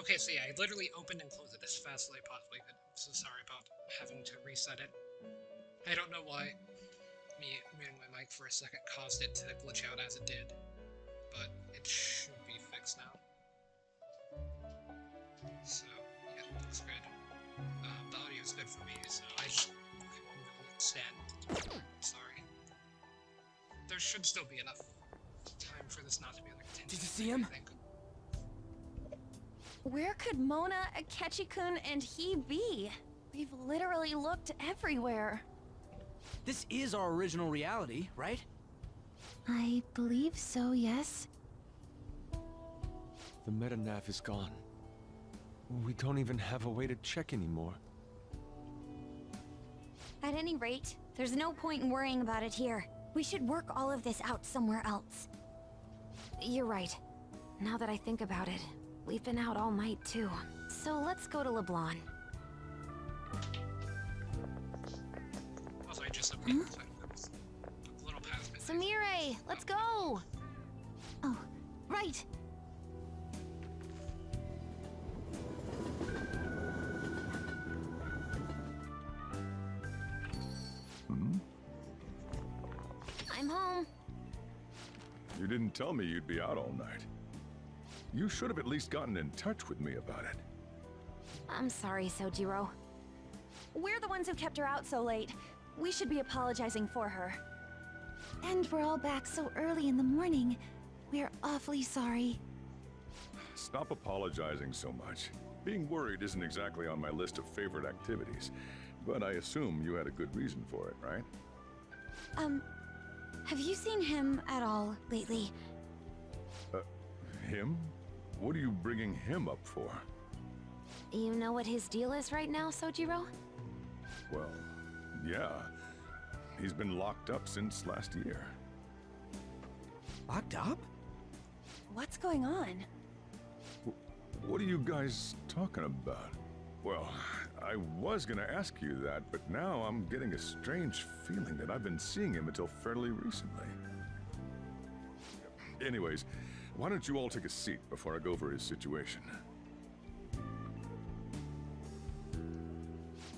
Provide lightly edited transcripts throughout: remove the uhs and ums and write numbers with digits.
Okay, so yeah, I literally opened and closed it as fast as I possibly could. I'm so sorry about having to reset it. I don't know why me muting my mic for a second caused it to glitch out as it did, but it should be fixed now. So, yeah, it looks good. The audio is good for me, so I just really stand. Sorry. There should still be enough time for this not to be like a 10. Did you see him? I think. Where could Mona, Akechi-kun, and he be? We've literally looked everywhere. This is our original reality, right? I believe so, yes. The metanav is gone. We don't even have a way to check anymore. At any rate, there's no point in worrying about it here. We should work all of this out somewhere else. You're right. Now that I think about it, we've been out all night too. So let's go to LeBlanc. Also, I just updated the title. That was a little past midnight. Samire, let's go! Oh, right. I'm home. You didn't tell me you'd be out all night. You should have at least gotten in touch with me about it. I'm sorry, Sojiro. We're the ones who kept her out so late. We should be apologizing for her. And we're all back so early in the morning. We're awfully sorry. Stop apologizing so much. Being worried isn't exactly on my list of favorite activities, but I assume you had a good reason for it, right? Have you seen him at all lately? Him? What are you bringing him up for? You know what his deal is right now, Sojiro? Well, yeah. He's been locked up since last year. Locked up? What's going on? What are you guys talking about? Well, I was gonna ask you that, but now I'm getting a strange feeling that I've been seeing him until fairly recently. Anyways, why don't you all take a seat before I go over his situation?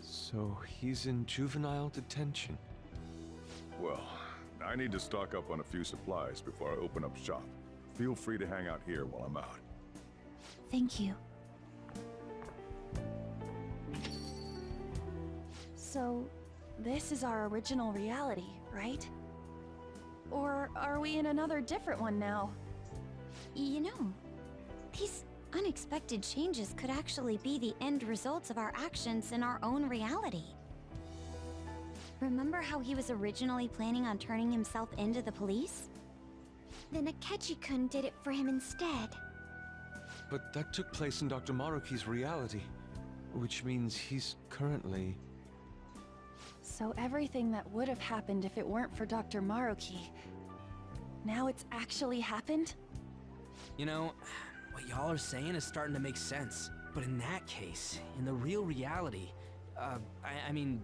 So he's in juvenile detention. Well, I need to stock up on a few supplies before I open up shop. Feel free to hang out here while I'm out. Thank you. So, this is our original reality, right? Or are we in another different one now? You know, these unexpected changes could actually be the end results of our actions in our own reality. Remember how he was originally planning on turning himself into the police? Then Akechi-kun did it for him instead. But that took place in Dr. Maruki's reality, which means he's currently... So everything that would have happened if it weren't for Dr. Maruki, now it's actually happened? You know, what y'all are saying is starting to make sense. But in that case, in the real reality, I mean,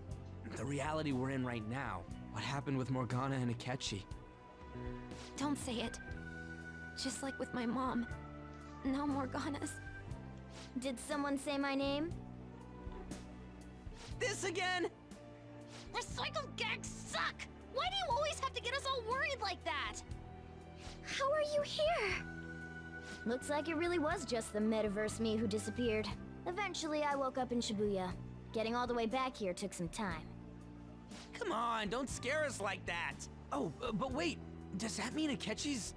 the reality we're in right now, what happened with Morgana and Akechi? Don't say it. Just like with my mom. Now Morgana's. Did someone say my name? This again? Recycled gags suck! Why do you always have to get us all worried like that? How are you here? Looks like it really was just the metaverse me who disappeared. Eventually, I woke up in Shibuya. Getting all the way back here took some time. Come on, don't scare us like that. Oh, but wait, does that mean Akechi's...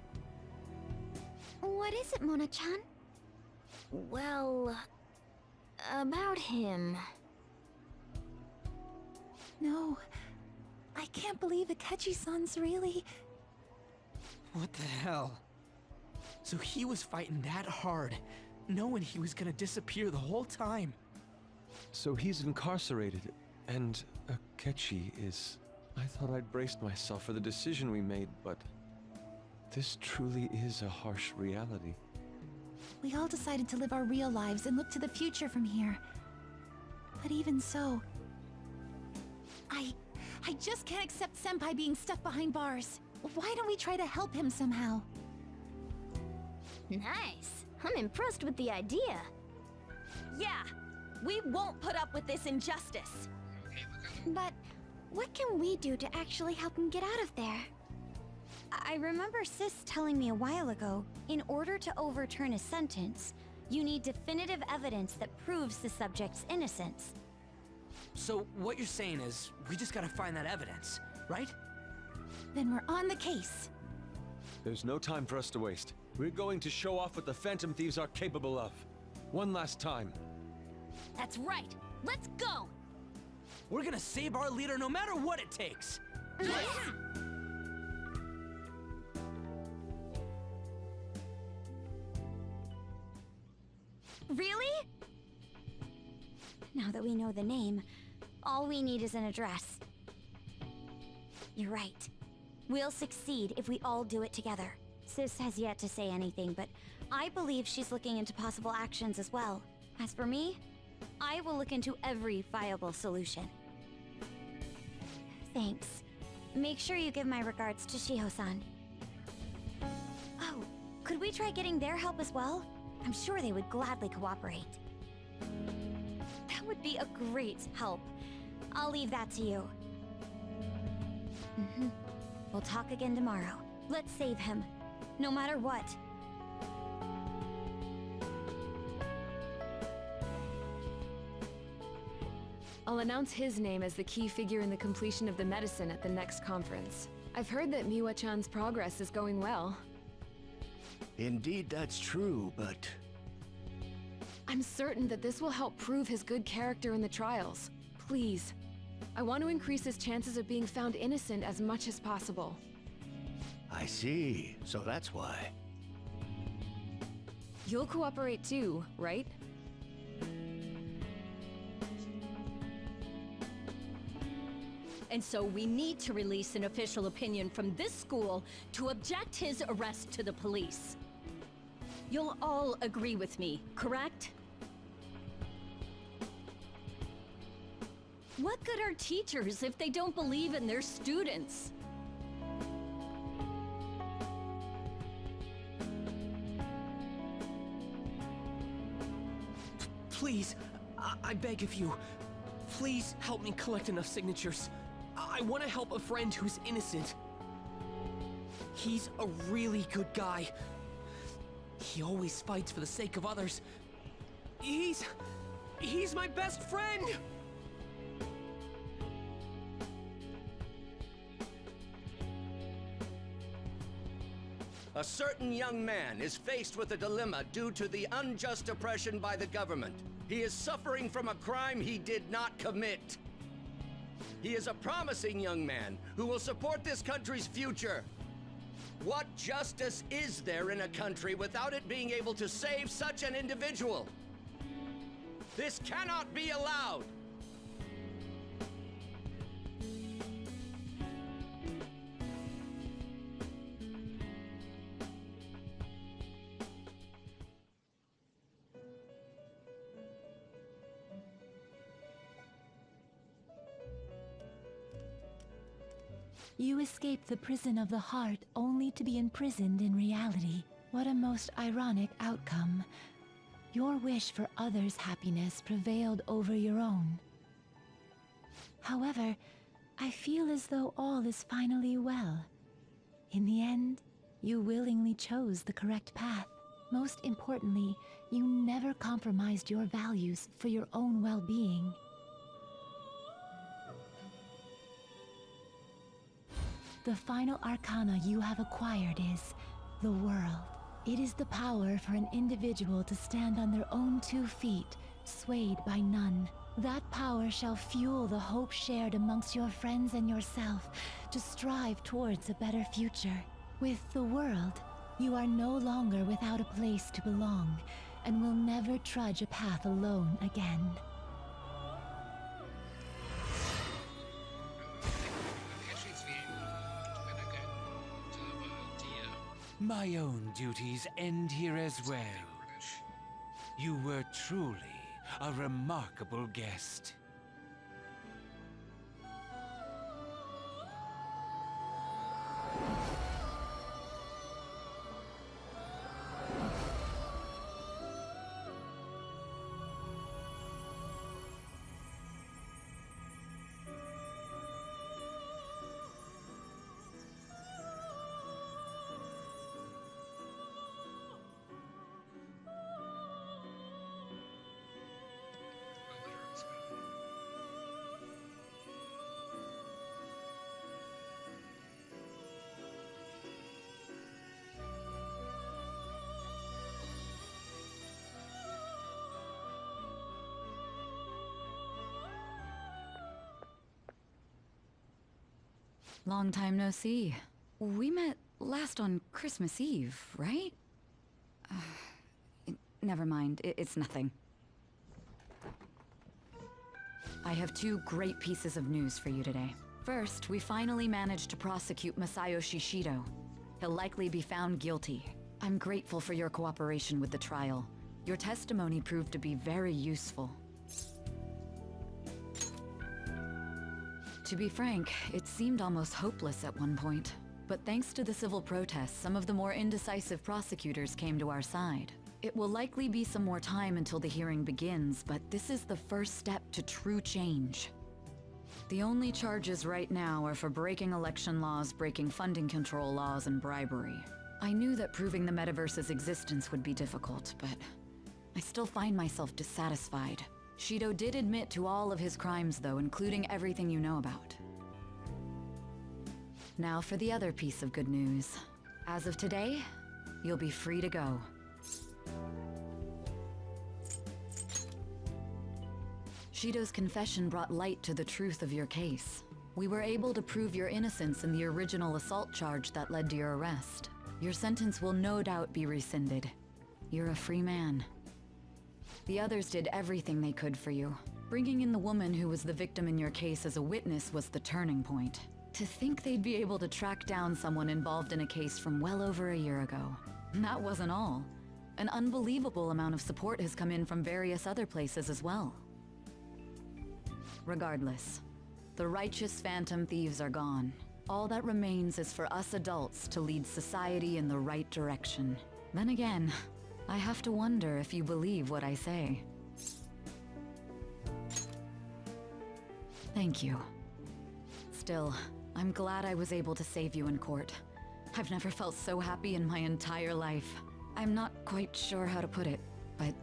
What is it, Mona-chan? Well... about him. No, I can't believe Akechi-san's really... What the hell? So he was fighting that hard, knowing he was gonna disappear the whole time. So he's incarcerated, and Akechi is... I thought I'd braced myself for the decision we made, but... this truly is a harsh reality. We all decided to live our real lives and look to the future from here. But even so... I just can't accept Senpai being stuck behind bars. Why don't we try to help him somehow? Nice. I'm impressed with the idea. Yeah, we won't put up with this injustice. Okay, look at him. But what can we do to actually help him get out of there? I remember Sis telling me a while ago, in order to overturn a sentence, you need definitive evidence that proves the subject's innocence. So what you're saying is, we just gotta find that evidence, right? Then we're on the case. There's no time for us to waste. We're going to show off what the Phantom Thieves are capable of. One last time. That's right. Let's go! We're gonna save our leader no matter what it takes! Really? Now that we know the name, all we need is an address. You're right. We'll succeed if we all do it together. Sis has yet to say anything, but I believe she's looking into possible actions as well. As for me, I will look into every viable solution. Thanks. Make sure you give my regards to Shiho-san. Oh, could we try getting their help as well? I'm sure they would gladly cooperate. That would be a great help. I'll leave that to you. We'll talk again tomorrow. Let's save him, no matter what. I'll announce his name as the key figure in the completion of the medicine at the next conference. I've heard that Miwa-chan's progress is going well. Indeed, that's true, but I'm certain that this will help prove his good character in the trials. Please. I want to increase his chances of being found innocent as much as possible. I see. So that's why. You'll cooperate too, right? And so we need to release an official opinion from this school to object his arrest to the police. You'll all agree with me, correct? What good are teachers if they don't believe in their students? Please, I beg of you, please help me collect enough signatures. I want to help a friend who's innocent. He's a really good guy. He always fights for the sake of others. He's my best friend! A certain young man is faced with a dilemma due to the unjust oppression by the government. He is suffering from a crime he did not commit. He is a promising young man who will support this country's future. What justice is there in a country without it being able to save such an individual? This cannot be allowed! You escape the prison of the heart only to be imprisoned in reality. What a most ironic outcome. Your wish for others' happiness prevailed over your own. However, I feel as though all is finally well. In the end, you willingly chose the correct path. Most importantly, you never compromised your values for your own well-being. The final arcana you have acquired is the world. It is the power for an individual to stand on their own 2 feet, swayed by none. That power shall fuel the hope shared amongst your friends and yourself to strive towards a better future. With the world, you are no longer without a place to belong, and will never trudge a path alone again. My own duties end here as well. You were truly a remarkable guest. Long time no see. We met last on Christmas Eve, right? Never mind, it's nothing. I have two great pieces of news for you today. First, we finally managed to prosecute Masayo Shishido. He'll likely be found guilty. I'm grateful for your cooperation with the trial. Your testimony proved to be very useful. To be frank, it seemed almost hopeless at one point. But thanks to the civil protests, some of the more indecisive prosecutors came to our side. It will likely be some more time until the hearing begins, but this is the first step to true change. The only charges right now are for breaking election laws, breaking funding control laws, and bribery. I knew that proving the metaverse's existence would be difficult, but I still find myself dissatisfied. Shido did admit to all of his crimes, though, including everything you know about. Now for the other piece of good news. As of today, you'll be free to go. Shido's confession brought light to the truth of your case. We were able to prove your innocence in the original assault charge that led to your arrest. Your sentence will no doubt be rescinded. You're a free man. The others did everything they could for you. Bringing in the woman who was the victim in your case as a witness was the turning point. To think they'd be able to track down someone involved in a case from well over a year ago. And that wasn't all. An unbelievable amount of support has come in from various other places as well. Regardless, the righteous phantom thieves are gone. All that remains is for us adults to lead society in the right direction. Then again, I have to wonder if you believe what I say. Thank you. Still, I'm glad I was able to save you in court. I've never felt so happy in my entire life. I'm not quite sure how to put it, but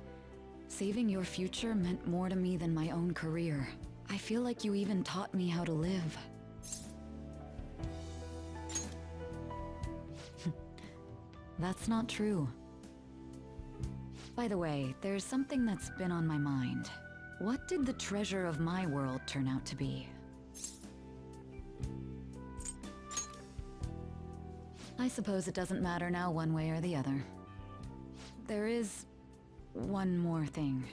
saving your future meant more to me than my own career. I feel like you even taught me how to live. That's not true. By the way, there's something that's been on my mind. What did the treasure of my world turn out to be? I suppose it doesn't matter now one way or the other. There is one more thing.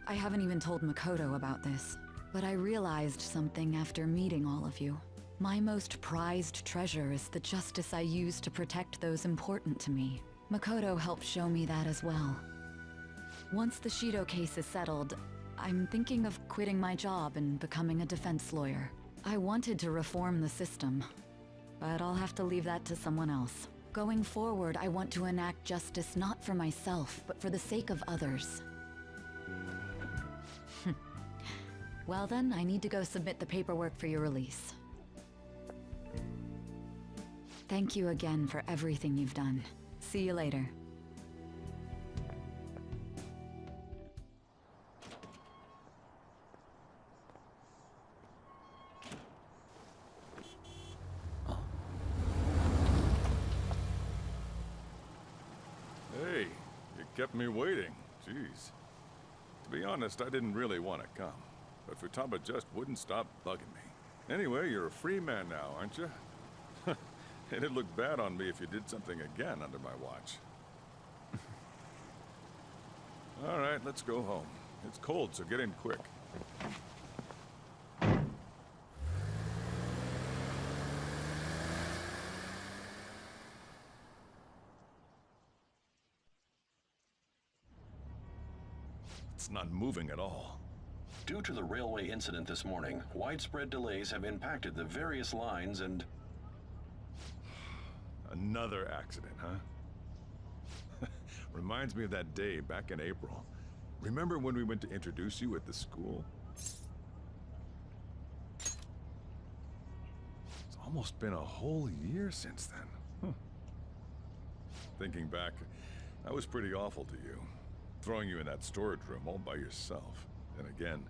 I haven't even told Makoto about this, but I realized something after meeting all of you. My most prized treasure is the justice I use to protect those important to me. Makoto helped show me that as well. Once the Shido case is settled, I'm thinking of quitting my job and becoming a defense lawyer. I wanted to reform the system, but I'll have to leave that to someone else. Going forward, I want to enact justice not for myself, but for the sake of others. Well then, I need to go submit the paperwork for your release. Thank you again for everything you've done. See you later. Hey, you kept me waiting. Jeez. To be honest, I didn't really want to come, but Futaba just wouldn't stop bugging me. Anyway, you're a free man now, aren't you? It'd look bad on me if you did something again under my watch. All right, let's go home. It's cold, so get in quick. It's not moving at all. Due to the railway incident this morning, widespread delays have impacted the various lines and... Another accident, huh? Reminds me of that day back in April. Remember when we went to introduce you at the school? It's almost been a whole year since then. Thinking back, I was pretty awful to you. Throwing you in that storage room all by yourself. And again,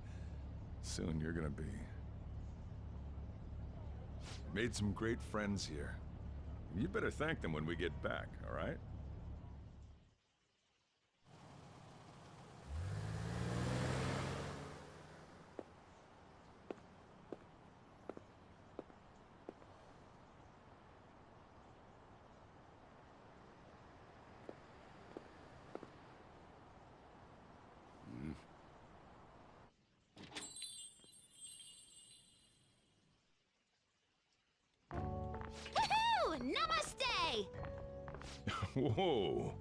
soon you're gonna be... Made some great friends here. You better thank them when we get back, all right? Whoa.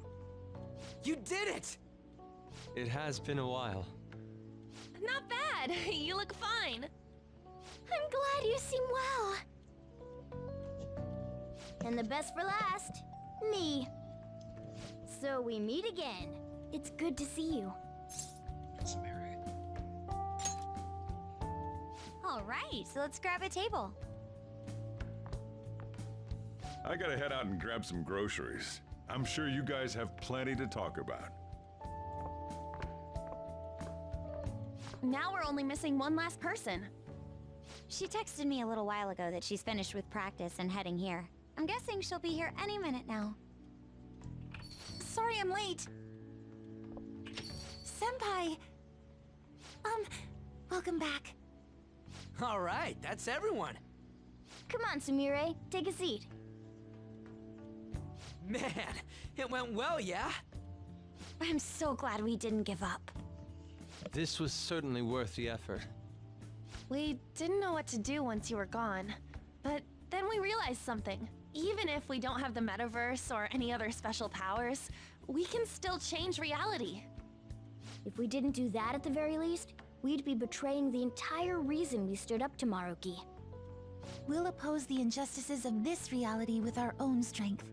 You did it! It has been a while. Not bad. You look fine. I'm glad you seem well. And the best for last, me. So we meet again. It's good to see you. Sumire. All right, so let's grab a table. I gotta head out and grab some groceries. I'm sure you guys have plenty to talk about. Now we're only missing one last person. She texted me a little while ago that she's finished with practice and heading here. I'm guessing she'll be here any minute now. Sorry I'm late. Senpai. Welcome back. All right, that's everyone. Come on, Sumire, take a seat. Man, it went well, yeah? I'm so glad we didn't give up. This was certainly worth the effort. We didn't know what to do once you were gone. But then we realized something. Even if we don't have the metaverse or any other special powers, we can still change reality. If we didn't do that at the very least, we'd be betraying the entire reason we stood up to Maruki. We'll oppose the injustices of this reality with our own strength.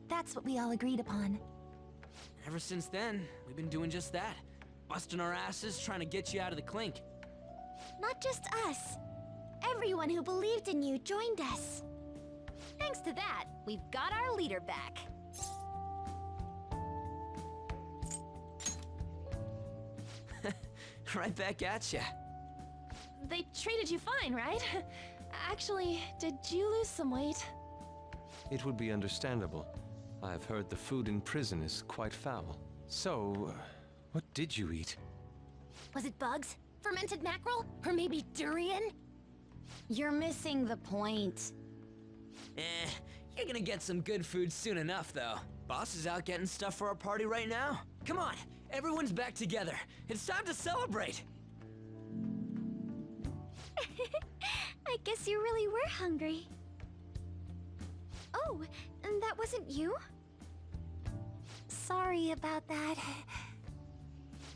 That's what we all agreed upon. Ever since then, we've been doing just that. Busting our asses trying to get you out of the clink. Not just us. Everyone who believed in you joined us. Thanks to that, we've got our leader back. Right back at ya. They treated you fine, right? Actually, did you lose some weight? It would be understandable. I've heard the food in prison is quite foul. So, what did you eat? Was it bugs? Fermented mackerel? Or maybe durian? You're missing the point. You're gonna get some good food soon enough, though. Boss is out getting stuff for our party right now. Come on, everyone's back together. It's time to celebrate. I guess you really were hungry. Oh, and that wasn't you? Sorry about that.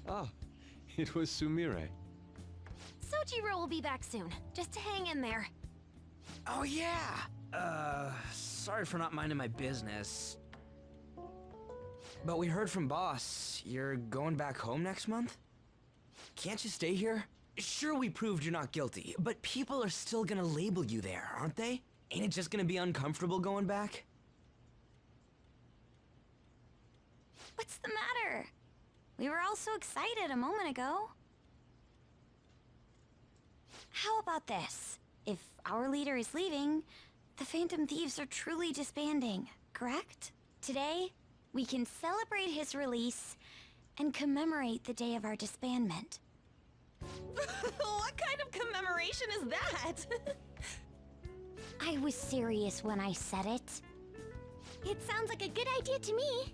Ah, it was Sumire. Sojiro will be back soon. Just hang in there. Oh yeah! Sorry for not minding my business. But we heard from Boss, you're going back home next month? Can't you stay here? Sure, we proved you're not guilty, but people are still gonna label you there, aren't they? Ain't it just gonna be uncomfortable going back? What's the matter? We were all so excited a moment ago. How about this? If our leader is leaving, the Phantom Thieves are truly disbanding, correct? Today, we can celebrate his release and commemorate the day of our disbandment. What kind of commemoration is that? I was serious when I said it. It sounds like a good idea to me.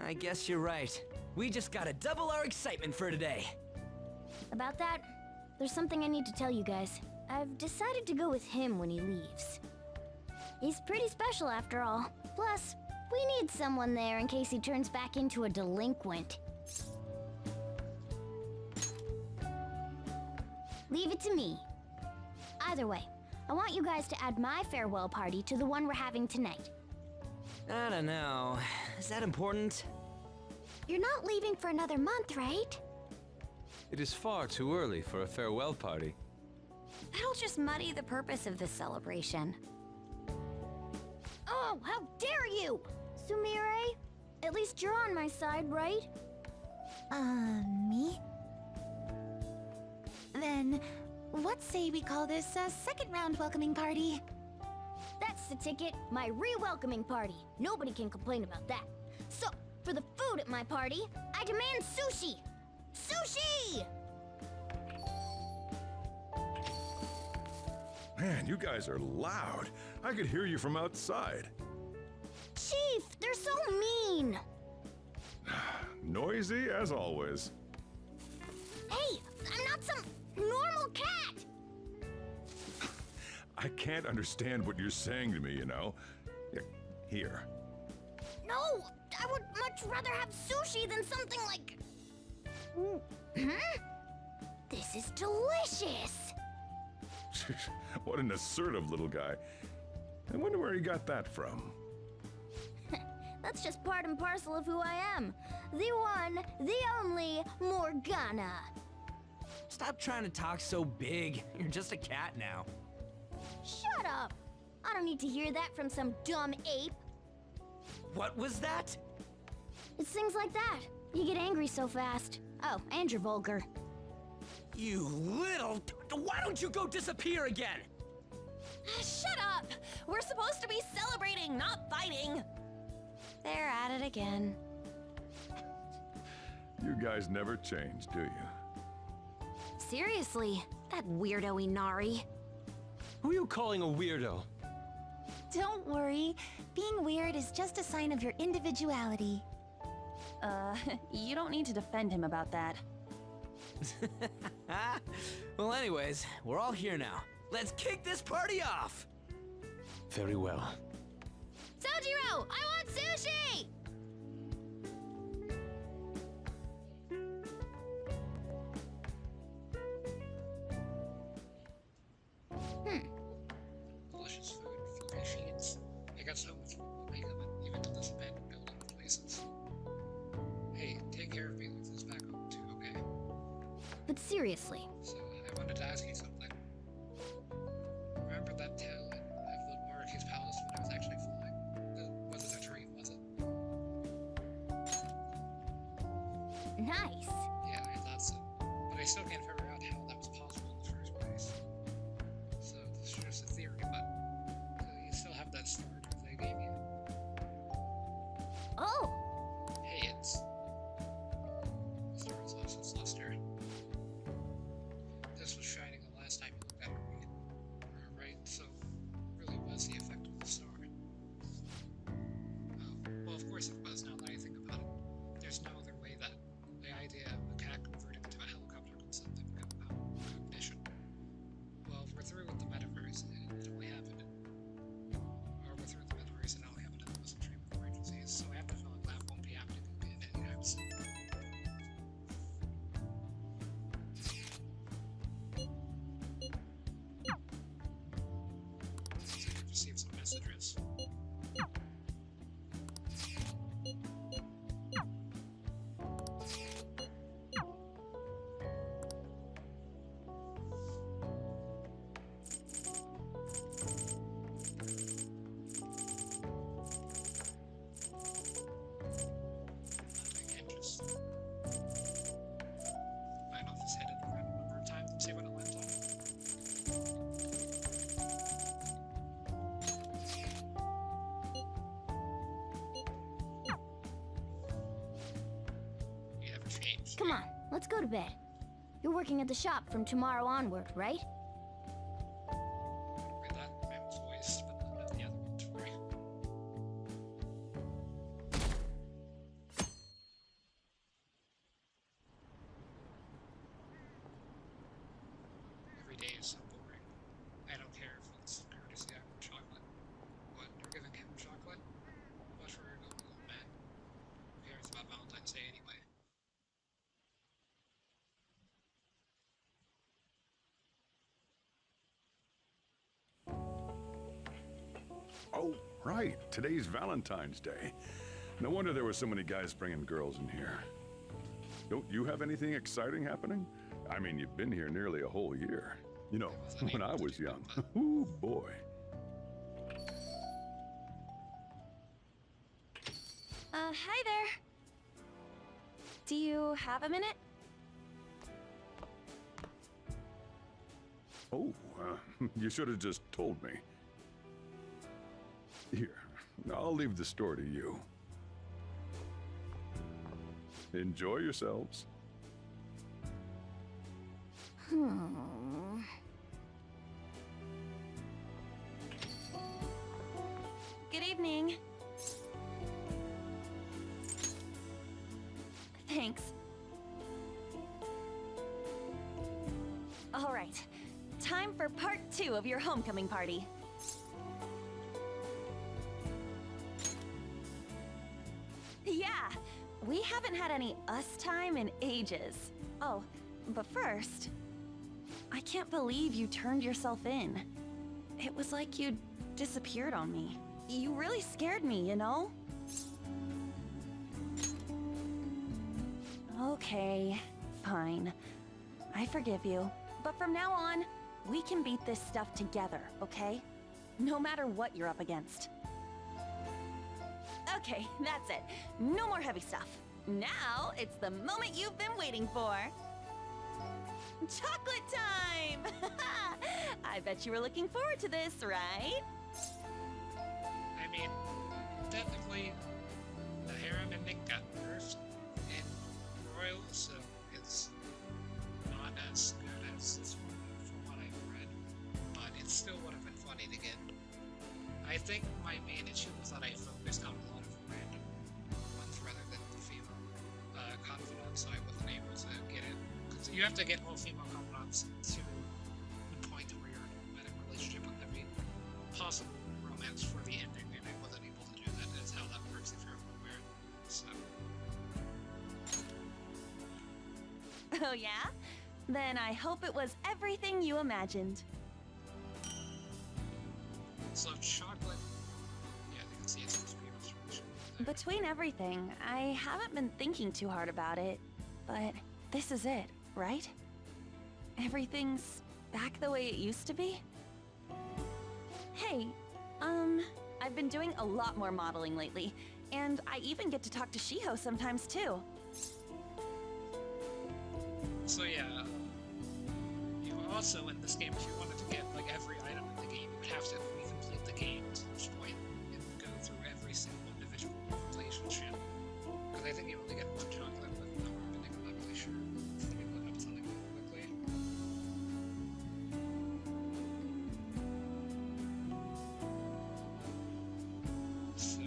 I guess you're right. We just gotta double our excitement for today. About that, there's something I need to tell you guys. I've decided to go with him when he leaves. He's pretty special after all. Plus, we need someone there in case he turns back into a delinquent. Leave it to me. Either way, I want you guys to add my farewell party to the one we're having tonight. I don't know. Is that important? You're not leaving for another month, right? It is far too early for a farewell party. That'll just muddy the purpose of this celebration. Oh, how dare you! Sumire, at least you're on my side, right? Me? Then, what say we call this a second round welcoming party? That's the ticket, my re-welcoming party. Nobody can complain about that. So, for the food at my party, I demand sushi! Sushi! Man, you guys are loud. I could hear you from outside. Chief, they're so mean! Noisy as always. Hey, I'm not some normal cat! I can't understand what you're saying to me, you know. here. No! I would much rather have sushi than something like... This is delicious! What an assertive little guy. I wonder where he got that from. That's just part and parcel of who I am. The one, the only Morgana. Stop trying to talk so big. You're just a cat now. Shut up! I don't need to hear that from some dumb ape. What was that? It's things like that. You get angry so fast. Oh, and you're vulgar. You little... Why don't you go disappear again? Shut up! We're supposed to be celebrating, not fighting! They're at it again. You guys never change, do you? Seriously, that weirdo Inari. Who are you calling a weirdo? Don't worry. Being weird is just a sign of your individuality. You don't need to defend him about that. Well, anyways, we're all here now. Let's kick this party off! Very well. Sojiro, I want sushi! Delicious food, fluffy sheets. I got so much makeup even to this abandoned building places. Hey, take care of me with this back home too, okay? But seriously, So, I wanted to ask you something. Remember that tale of the Monarchy's palace when I was actually flying? Wasn't a dream, was it? nice. Yeah, I thought so. But I still can't figure out how that was possible in the first place. So, this is just a theory, but you still have that sword they gave you. Oh, Hey, it's... Star's lost its luster. This was shining the last time you looked at it, right? So, it really was the effect of the star. Well, of course it was, now that I think about it. There's no other way that the idea of a cat converting into a helicopter could suddenly become cognition. Well, if we're through with the metaverse, it only happened or we're through the metaverse, it only happened in the Muslim stream of emergencies, so I have to feel like that won't be happening in any time soon. So I could receive some messages. I can just line off his head at a random number of times and see what it lands on. You never changed. come on, let's go to bed. You're working at the shop from tomorrow onward, right? Read that man's voice, but not the other one's right. Every day is so boring. I don't care if it's courtesy of chocolate. What, you're giving him chocolate? Much for your good old man. Who cares about Valentine's Day anyway? Oh, right. Today's Valentine's Day. No wonder there were so many guys bringing girls in here. Don't you have anything exciting happening? I mean, you've been here nearly a whole year. You know, when I was young. Ooh, boy. Hi there. Do you have a minute? Oh, you should have just told me. Here, I'll leave the store to you. Enjoy yourselves. Good evening. Thanks. All right. Time for part 2 of your homecoming party. We haven't had any us time in ages. Oh, but first, I can't believe you turned yourself in. It was like you disappeared on me. You really scared me, you know? Okay, fine. I forgive you. But from now on, we can beat this stuff together, okay? No matter what you're up against. Okay, that's it. No more heavy stuff. Now, it's the moment you've been waiting for. Chocolate time! I bet you were looking forward to this, right? I mean, technically, the harem and Nick got nerfed, and Royal, so it's not as good as this one from what I've read, but it still would have been funny to get. I think my main issue was that I focused on a lot of random ones rather than the female confidants, so I wasn't able to get it. Because you have to get all female confidants to the point where you're in a romantic relationship with every possible romance for the ending, and I wasn't able to do that. That's how that works if you're aware. So. Oh yeah? Then I hope it was everything you imagined. So chocolate, yeah, you can see it's supposed to be a restoration. Between everything, I haven't been thinking too hard about it, but this is it, right? Everything's back the way it used to be? Hey, I've been doing a lot more modeling lately, and I even get to talk to Shiho sometimes too. So yeah, you also in this game, if you wanted to get like every item in the game, you would have to recomplete the game to which point and go through every single individual relationship. Because I think you only get one chocolate with no opening, I'm not really sure. Let me look up something real quickly. So.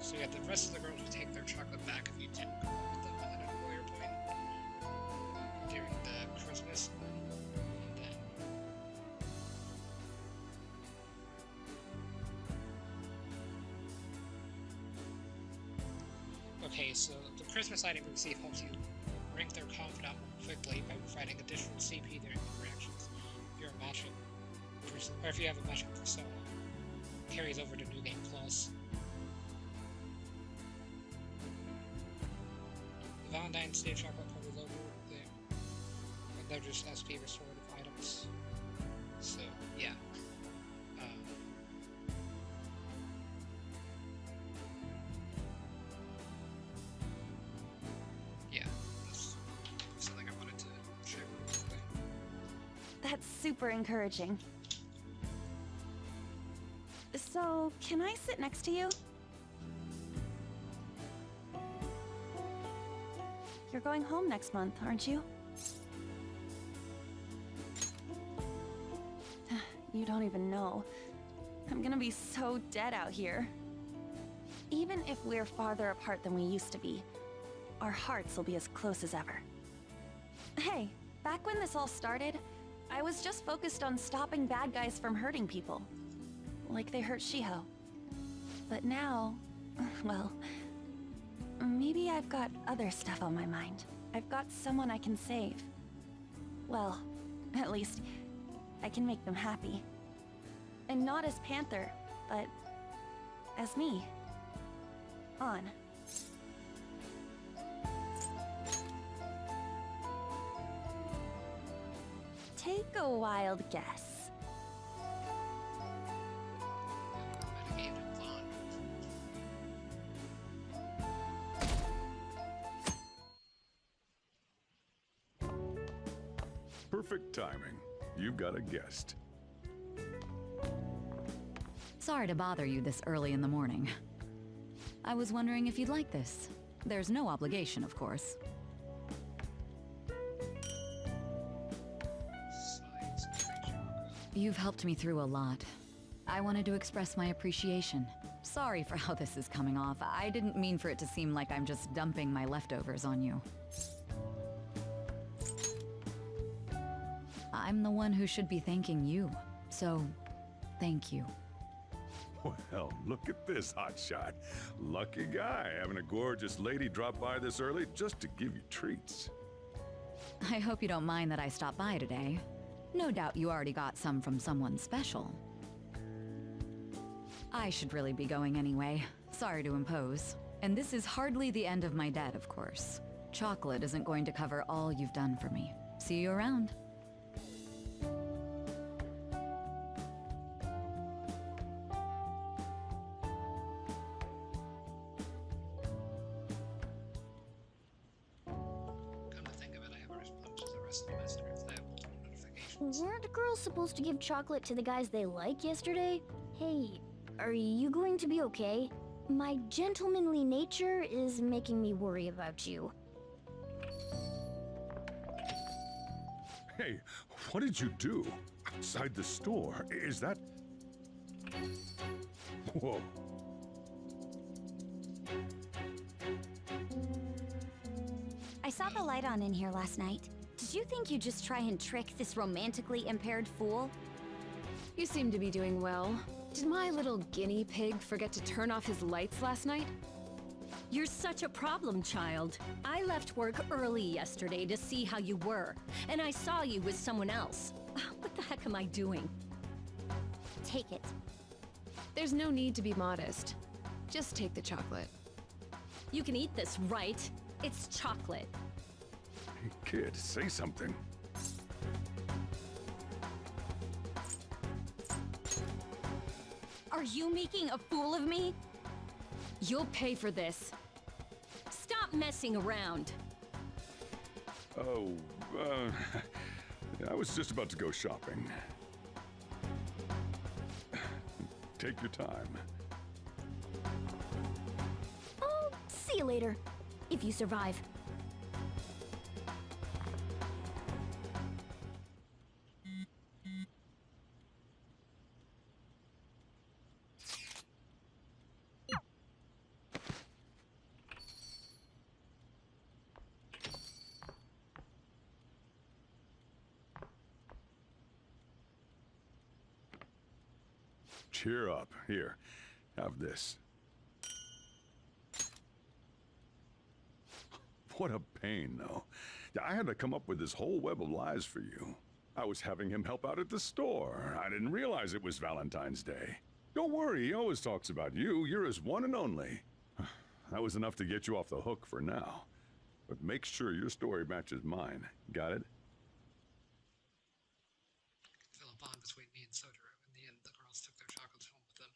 So yeah, the rest of the girls will take their chocolate back if you didn't go with them at an earlier point during the Christmas one. And then okay, so the Christmas item you receive helps you rank their confidant more quickly by providing additional CP during interactions. If you're a matching person, or if you have a matching persona, it carries over to New Game Plus. The Valentine's Day chocolate party is over there. But they're just SP restorative items. So, yeah. Yeah, that's something I wanted to share real quickly. That's super encouraging. So, can I sit next to you? You're going home next month, aren't you? You don't even know. I'm gonna be so dead out here. Even if we're farther apart than we used to be, our hearts will be as close as ever. Hey, back when this all started, I was just focused on stopping bad guys from hurting people. Like they hurt Shiho. But now, well, maybe I've got other stuff on my mind. I've got someone I can save. Well, at least, I can make them happy. And not as Panther, but as me. On. Take a wild guess. Perfect timing. You've got a guest. Sorry to bother you this early in the morning. I was wondering if you'd like this. There's no obligation, of course. You've helped me through a lot. I wanted to express my appreciation. Sorry for how this is coming off. I didn't mean for it to seem like I'm just dumping my leftovers on you. I'm the one who should be thanking you. So, thank you. Well, look at this hotshot. Lucky guy having a gorgeous lady drop by this early just to give you treats. I hope you don't mind that I stopped by today. No doubt you already got some from someone special. I should really be going anyway. Sorry to impose. And this is hardly the end of my debt, of course. Chocolate isn't going to cover all you've done for me. See you around. Come to think of it, I haven't responded to the rest of the messages. I have multiple notifications. Weren't girls supposed to give chocolate to the guys they like yesterday? Hey, are you going to be okay? My gentlemanly nature is making me worry about you. Hey, what did you do? Outside the store? Is that... Whoa. I saw the light on in here last night. Did you think you'd just try and trick this romantically impaired fool? You seem to be doing well. Did my little guinea pig forget to turn off his lights last night? You're such a problem, child. I left work early yesterday to see how you were, and I saw you with someone else. What the heck am I doing? Take it. There's no need to be modest. Just take the chocolate. You can eat this, right? It's chocolate. Hey, kid, say something. Are you making a fool of me? You'll pay for this. Stop messing around. Oh, I was just about to go shopping. Take your time. Oh, see you later. If you survive. Cheer up. Here, have this. What a pain, though. I had to come up with this whole web of lies for you. I was having him help out at the store. I didn't realize it was Valentine's Day. Don't worry, he always talks about you. You're his one and only. That was enough to get you off the hook for now. But make sure your story matches mine. Got it? Feel a bond between me and Sotaro. In the end, the girls took their chocolates home with them.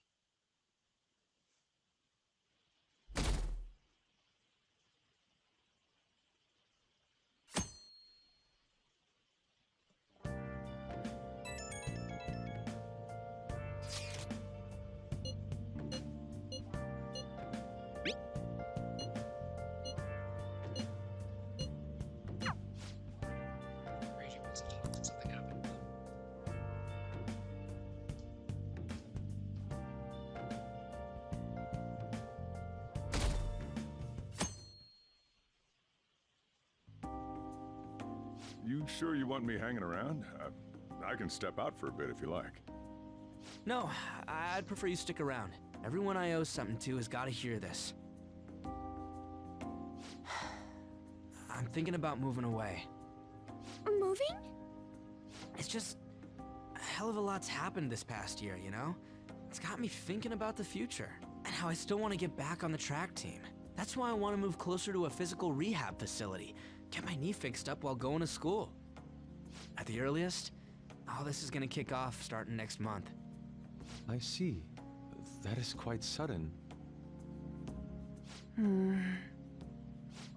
Reiji wants to talk when something happened. You sure you want me hanging around? I can step out for a bit if you like. No, I'd prefer you stick around. Everyone I owe something to has got to hear this. I'm thinking about moving away. Moving? It's just a hell of a lot's happened this past year, you know? It's got me thinking about the future and how I still want to get back on the track team. That's why I want to move closer to a physical rehab facility, get my knee fixed up while going to school. At the earliest, all this is going to kick off starting next month. I see. That is quite sudden.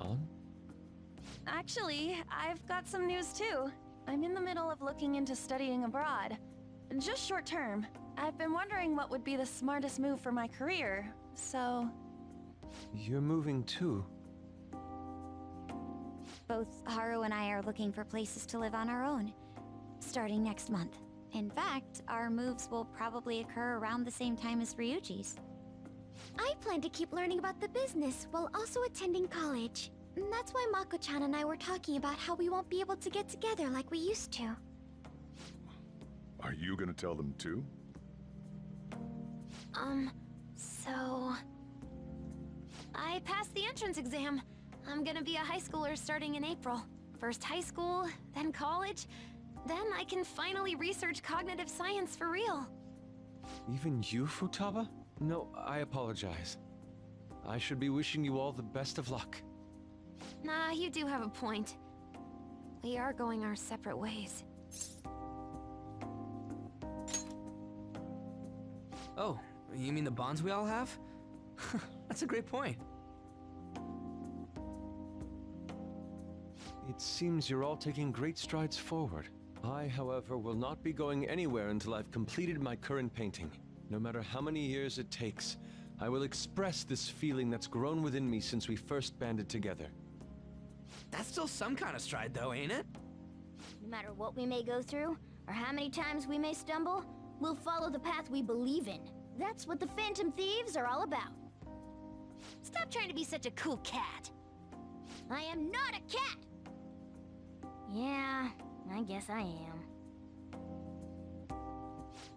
On? Actually, I've got some news too. I'm in the middle of looking into studying abroad. Just short term. I've been wondering what would be the smartest move for my career, so... You're moving too. Both Haru and I are looking for places to live on our own, starting next month. In fact, our moves will probably occur around the same time as Ryuji's. I plan to keep learning about the business while also attending college. And that's why Mako-chan and I were talking about how we won't be able to get together like we used to. Are you gonna tell them too? So... I passed the entrance exam. I'm gonna be a high schooler starting in April. First high school, then college, then I can finally research cognitive science for real. Even you, Futaba? No, I apologize. I should be wishing you all the best of luck. Nah, you do have a point. We are going our separate ways. Oh, you mean the bonds we all have? That's a great point. It seems you're all taking great strides forward. I, however, will not be going anywhere until I've completed my current painting. No matter how many years it takes, I will express this feeling that's grown within me since we first banded together. That's still some kind of stride, though, ain't it? No matter what we may go through, or how many times we may stumble, we'll follow the path we believe in. That's what the Phantom Thieves are all about. Stop trying to be such a cool cat. I am not a cat! Yeah, I guess I am.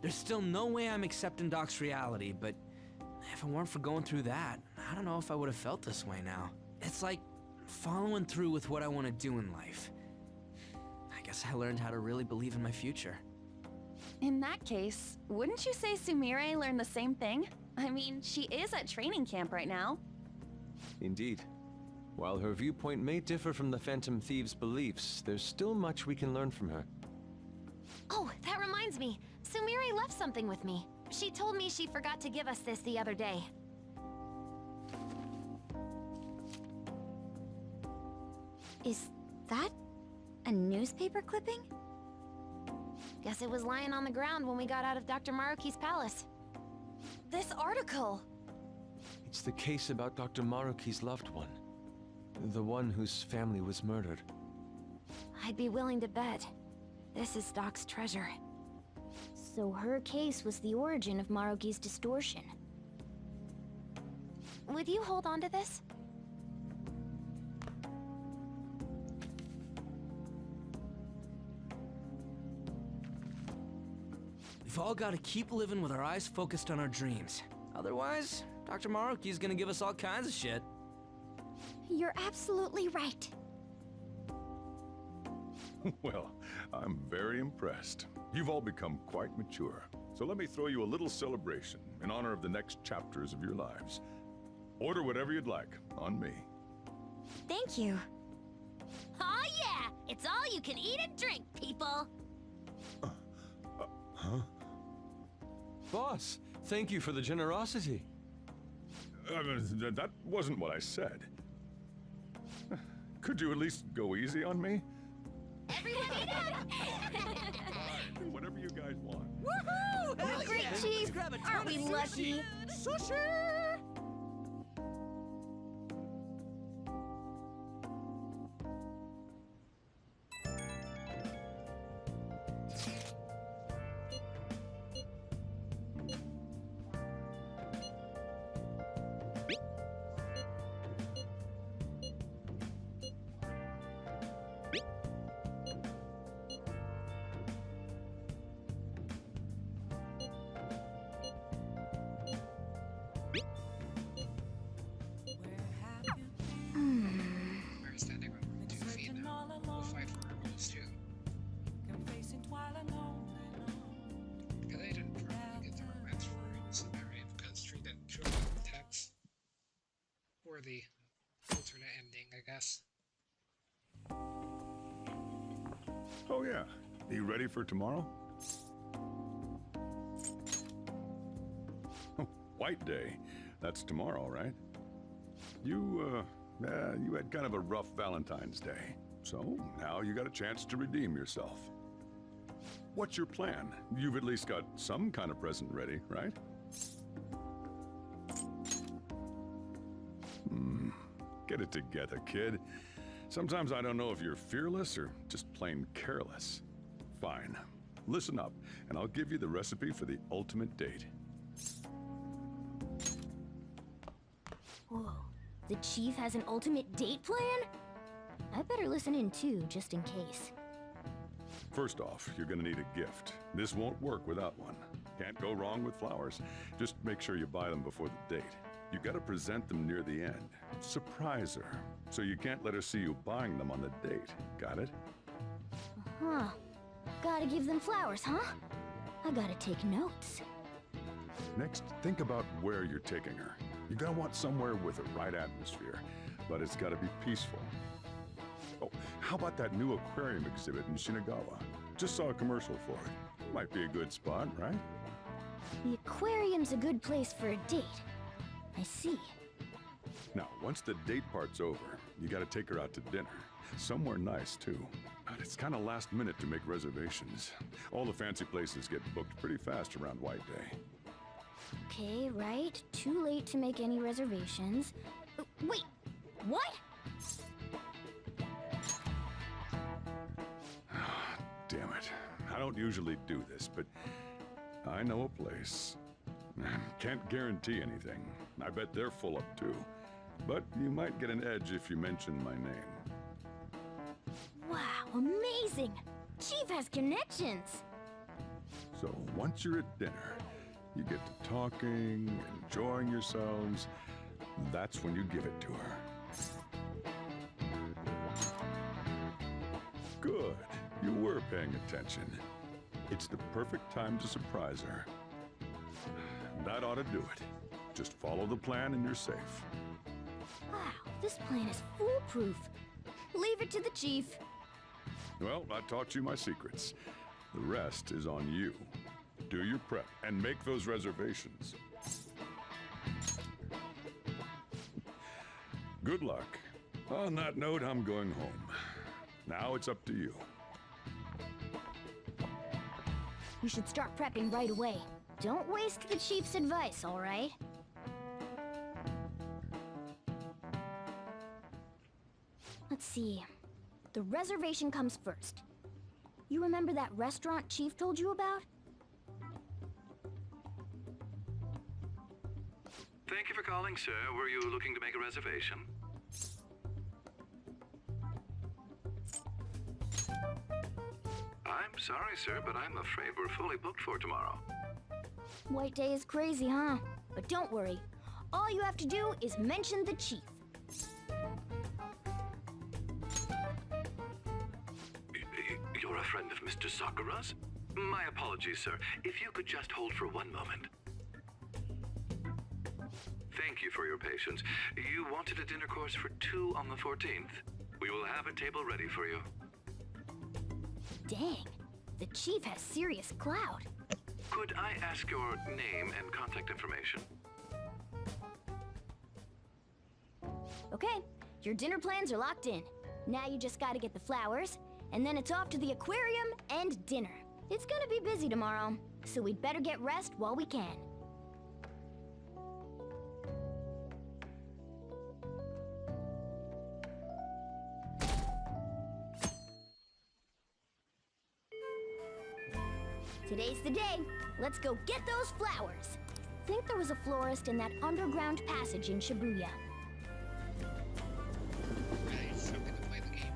There's still no way I'm accepting Doc's reality, but if it weren't for going through that, I don't know if I would have felt this way now. It's like following through with what I want to do in life. I guess I learned how to really believe in my future. In that case, wouldn't you say Sumire learned the same thing? I mean, she is at training camp right now. Indeed. While her viewpoint may differ from the Phantom Thieves' beliefs, there's still much we can learn from her. Oh, that reminds me. Sumire left something with me. She told me she forgot to give us this the other day. Is that a newspaper clipping? Guess it was lying on the ground when we got out of Dr. Maruki's palace. This article! It's the case about Dr. Maruki's loved one. The one whose family was murdered. I'd be willing to bet this is Doc's treasure. So her case was the origin of Maruki's distortion. Would you hold on to this? We've all got to keep living with our eyes focused on our dreams. Otherwise, Dr. Maruki's gonna give us all kinds of shit. You're absolutely right. Well, I'm very impressed. You've all become quite mature. So let me throw you a little celebration in honor of the next chapters of your lives. Order whatever you'd like, on me. Thank you. Oh yeah! It's all you can eat and drink, people! Huh? Boss, thank you for the generosity. That wasn't what I said. Could you at least go easy on me? Everyone eat up! Fine, whatever you guys want. Woohoo! Great, Chief! Aren't we lucky? Sushi! We're standing on 2 feet now. We'll fight for our goals too. Because I didn't probably get the romance for Sumire because treated children text. Or the alternate ending, I guess. Oh yeah. You ready for tomorrow? White Day. That's tomorrow, right? You had kind of a rough Valentine's Day. So, now you got a chance to redeem yourself. What's your plan? You've at least got some kind of present ready, right? Get it together, kid. Sometimes I don't know if you're fearless or just plain careless. Fine. Listen up, and I'll give you the recipe for the ultimate date. Whoa. The chief has an ultimate date plan? I better listen in too, just in case. First off, you're gonna need a gift. This won't work without one. Can't go wrong with flowers. Just make sure you buy them before the date. You gotta present them near the end. Surprise her. So you can't let her see you buying them on the date. Got it? Huh. Gotta give them flowers, huh? I gotta take notes. Next, think about where you're taking her. You gotta want somewhere with the right atmosphere, but it's gotta be peaceful. Oh, how about that new aquarium exhibit in Shinagawa? Just saw a commercial for it. Might be a good spot, right? The aquarium's a good place for a date. I see. Now, once the date part's over, you gotta take her out to dinner. Somewhere nice, too. But it's kinda last minute to make reservations. All the fancy places get booked pretty fast around White Day. Okay, right. Too late to make any reservations. Wait! What? Damn it. I don't usually do this, but I know a place. Can't guarantee anything. I bet they're full up too. But you might get an edge if you mention my name. Wow, amazing! Chief has connections! So once you're at dinner, you get to talking, enjoying yourselves. That's when you give it to her. Good. You were paying attention. It's the perfect time to surprise her. That ought to do it. Just follow the plan and you're safe. Wow, this plan is foolproof. Leave it to the chief. Well, I taught you my secrets. The rest is on you. Do your prep and make those reservations. Good luck. On that note, I'm going home. Now it's up to you. We should start prepping right away. Don't waste the chief's advice, all right? Let's see. The reservation comes first. You remember that restaurant Chief told you about? Thank you for calling, sir. Were you looking to make a reservation? I'm sorry, sir, but I'm afraid we're fully booked for tomorrow. White Day is crazy, huh? But don't worry. All you have to do is mention the chief. You're a friend of Mr. Sakura's? My apologies, sir. If you could just hold for one moment. Thank you for your patience. You wanted a dinner course for 2 on the 14th. We will have a table ready for you. Dang, the chief has serious clout. Could I ask your name and contact information? Okay, your dinner plans are locked in. Now you just gotta get the flowers, and then it's off to the aquarium and dinner. It's gonna be busy tomorrow, so we'd better get rest while we can. Today's the day. Let's go get those flowers. Think there was a florist in that underground passage in Shibuya. Right, I'm gonna play the game.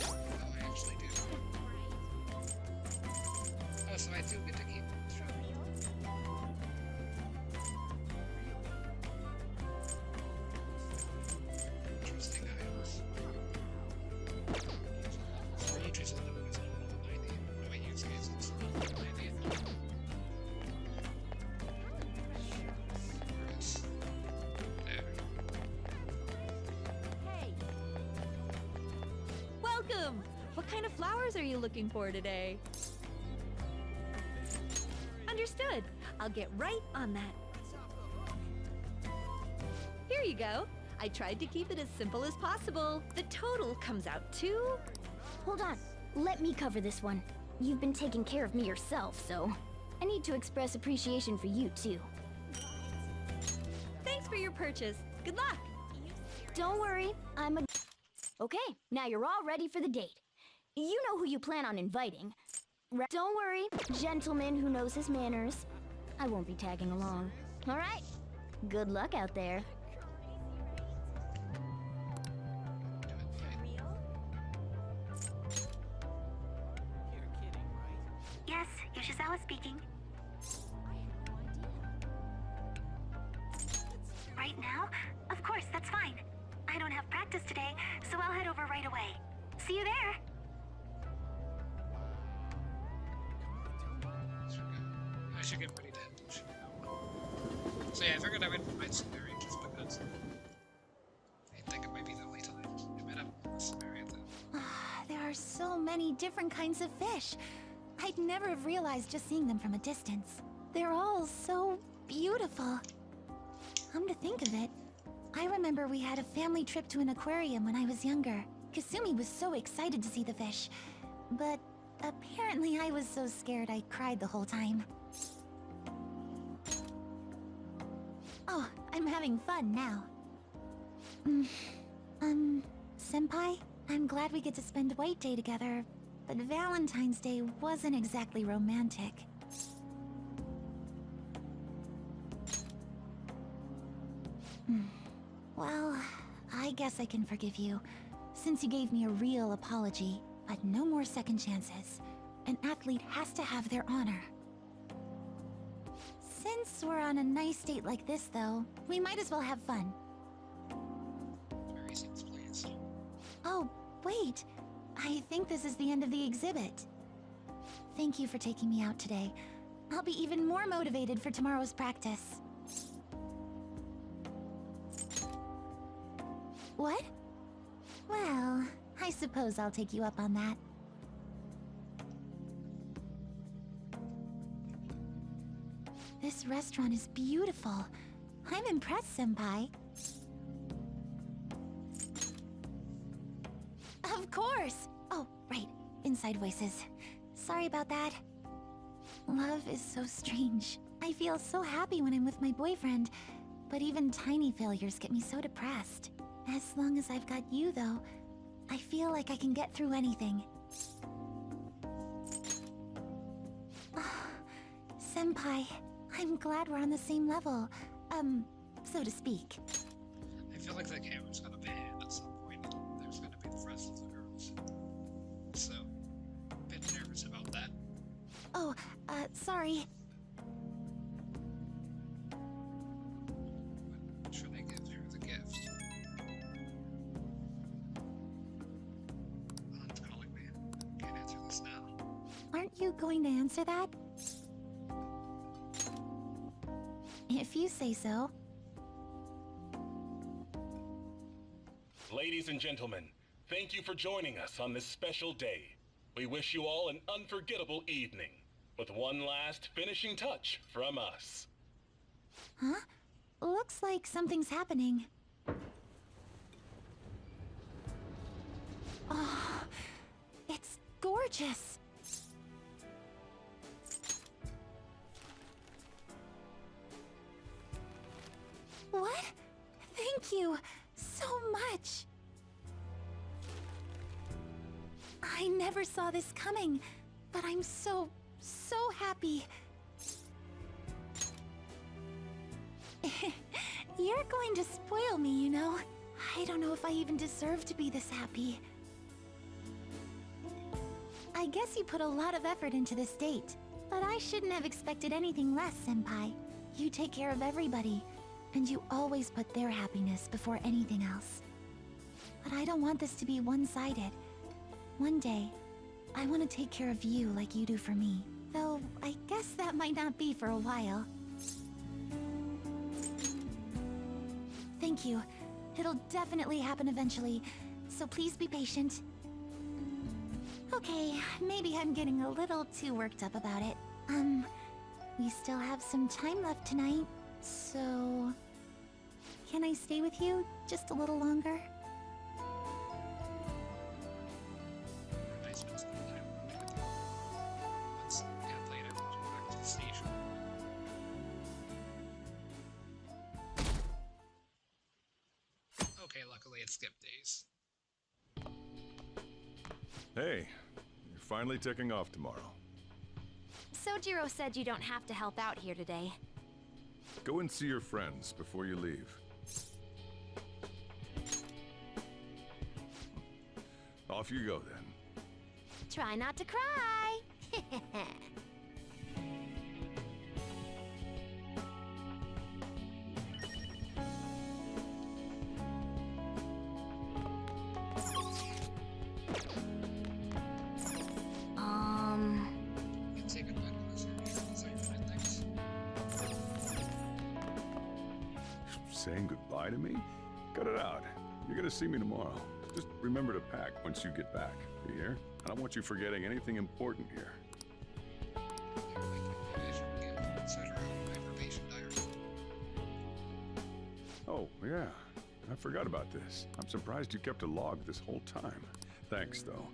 Oh, I actually do. Oh, so I do get to keep interesting items. For each is a level is level 90. No, I use these, it's level 90. Welcome! What kind of flowers are you looking for today? Understood. I'll get right on that. Here you go. I tried to keep it as simple as possible. The total comes out to... Hold on. Let me cover this one. You've been taking care of me yourself, so I need to express appreciation for you, too. Thanks for your purchase. Good luck! Don't worry, I'm a... Okay, now you're all ready for the date. You know who you plan on inviting. Don't worry, gentleman who knows his manners. I won't be tagging along. All right. Good luck out there. Yes, Yoshizawa speaking. Right now? Of course, that's fine. I don't have practice today, so I'll head over right away. See you there! I should get ready to head to Chicago. So yeah, I figured I would invite Samaria just because I think it might be the only time I met up with Samaria then. There are so many different kinds of fish. I'd never have realized just seeing them from a distance. They're all so beautiful. Come to think of it, I remember we had a family trip to an aquarium when I was younger. Kasumi was so excited to see the fish, but apparently I was so scared I cried the whole time. Oh, I'm having fun now. Senpai? I'm glad we get to spend White Day together, but Valentine's Day wasn't exactly romantic. Well, I guess I can forgive you, since you gave me a real apology, but no more second chances. An athlete has to have their honor. Since we're on a nice date like this, though, we might as well have fun. Very seems pleased. Oh, wait. I think this is the end of the exhibit. Thank you for taking me out today. I'll be even more motivated for tomorrow's practice. What? Well, I suppose I'll take you up on that. This restaurant is beautiful. I'm impressed, Senpai. Of course! Oh, right. Inside voices. Sorry about that. Love is so strange. I feel so happy when I'm with my boyfriend, but even tiny failures get me so depressed. As long as I've got you, though, I feel like I can get through anything. Senpai, I'm glad we're on the same level. So to speak. I feel like the camera's gonna pan at some point. There's gonna be the rest of the girls. So, a bit nervous about that. Oh, sorry. What should I give her the gift? Aunt's calling me. Can't answer this now. Aren't you going to answer that? If you say so. Ladies and gentlemen, thank you for joining us on this special day. We wish you all an unforgettable evening, with one last finishing touch from us. Huh? Looks like something's happening. Oh, it's gorgeous. What? Thank you so much. I never saw this coming, but I'm so happy. You're going to spoil me, you know. I don't know if I even deserve to be this happy. I guess you put a lot of effort into this date, but I shouldn't have expected anything less, Senpai. You take care of everybody, and you always put their happiness before anything else. But I don't want this to be one-sided. One day, I want to take care of you like you do for me. Though, I guess that might not be for a while. Thank you. It'll definitely happen eventually, so please be patient. Okay, maybe I'm getting a little too worked up about it. We still have some time left tonight, so... Can I stay with you just a little longer? Let's get later. Go back to the station. Okay, luckily it skipped days. Hey, you're finally taking off tomorrow. Sojiro said you don't have to help out here today. Go and see your friends before you leave. Off you go, then. Try not to cry. Say goodbye to this. These are your findings. Saying goodbye to me? Cut it out. You're gonna see me tomorrow. Just remember to pack once you get back. You hear? I don't want you forgetting anything important here. Oh, yeah. I forgot about this. I'm surprised you kept a log this whole time. Thanks, though.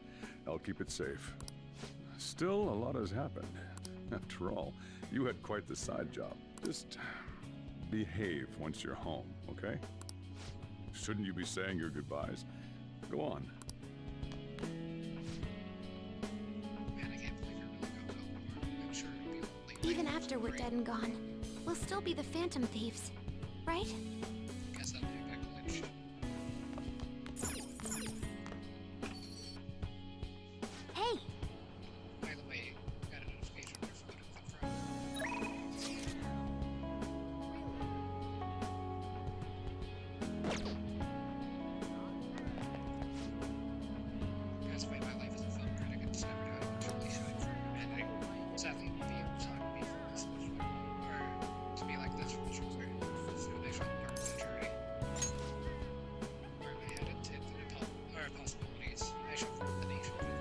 I'll keep it safe. Still, a lot has happened. After all, you had quite the side job. Just behave once you're home, okay? Shouldn't you be saying your goodbyes? Go on. Man, I can't believe you're really going over. I'm sure it'll be lonely. Even after we're dead and gone, we'll still be the Phantom Thieves, right? Guess I'll be back lunch. Hey! By the way, got a notification on your phone with the front. That's why my life as a film critic and discovered how I truly shine for editing. Sadly, you won't be able to talk to me from this or to be like this from the shoulder. Soon I shall embark on a journey. Where am I headed to infinite possibilities? I shall form the nation with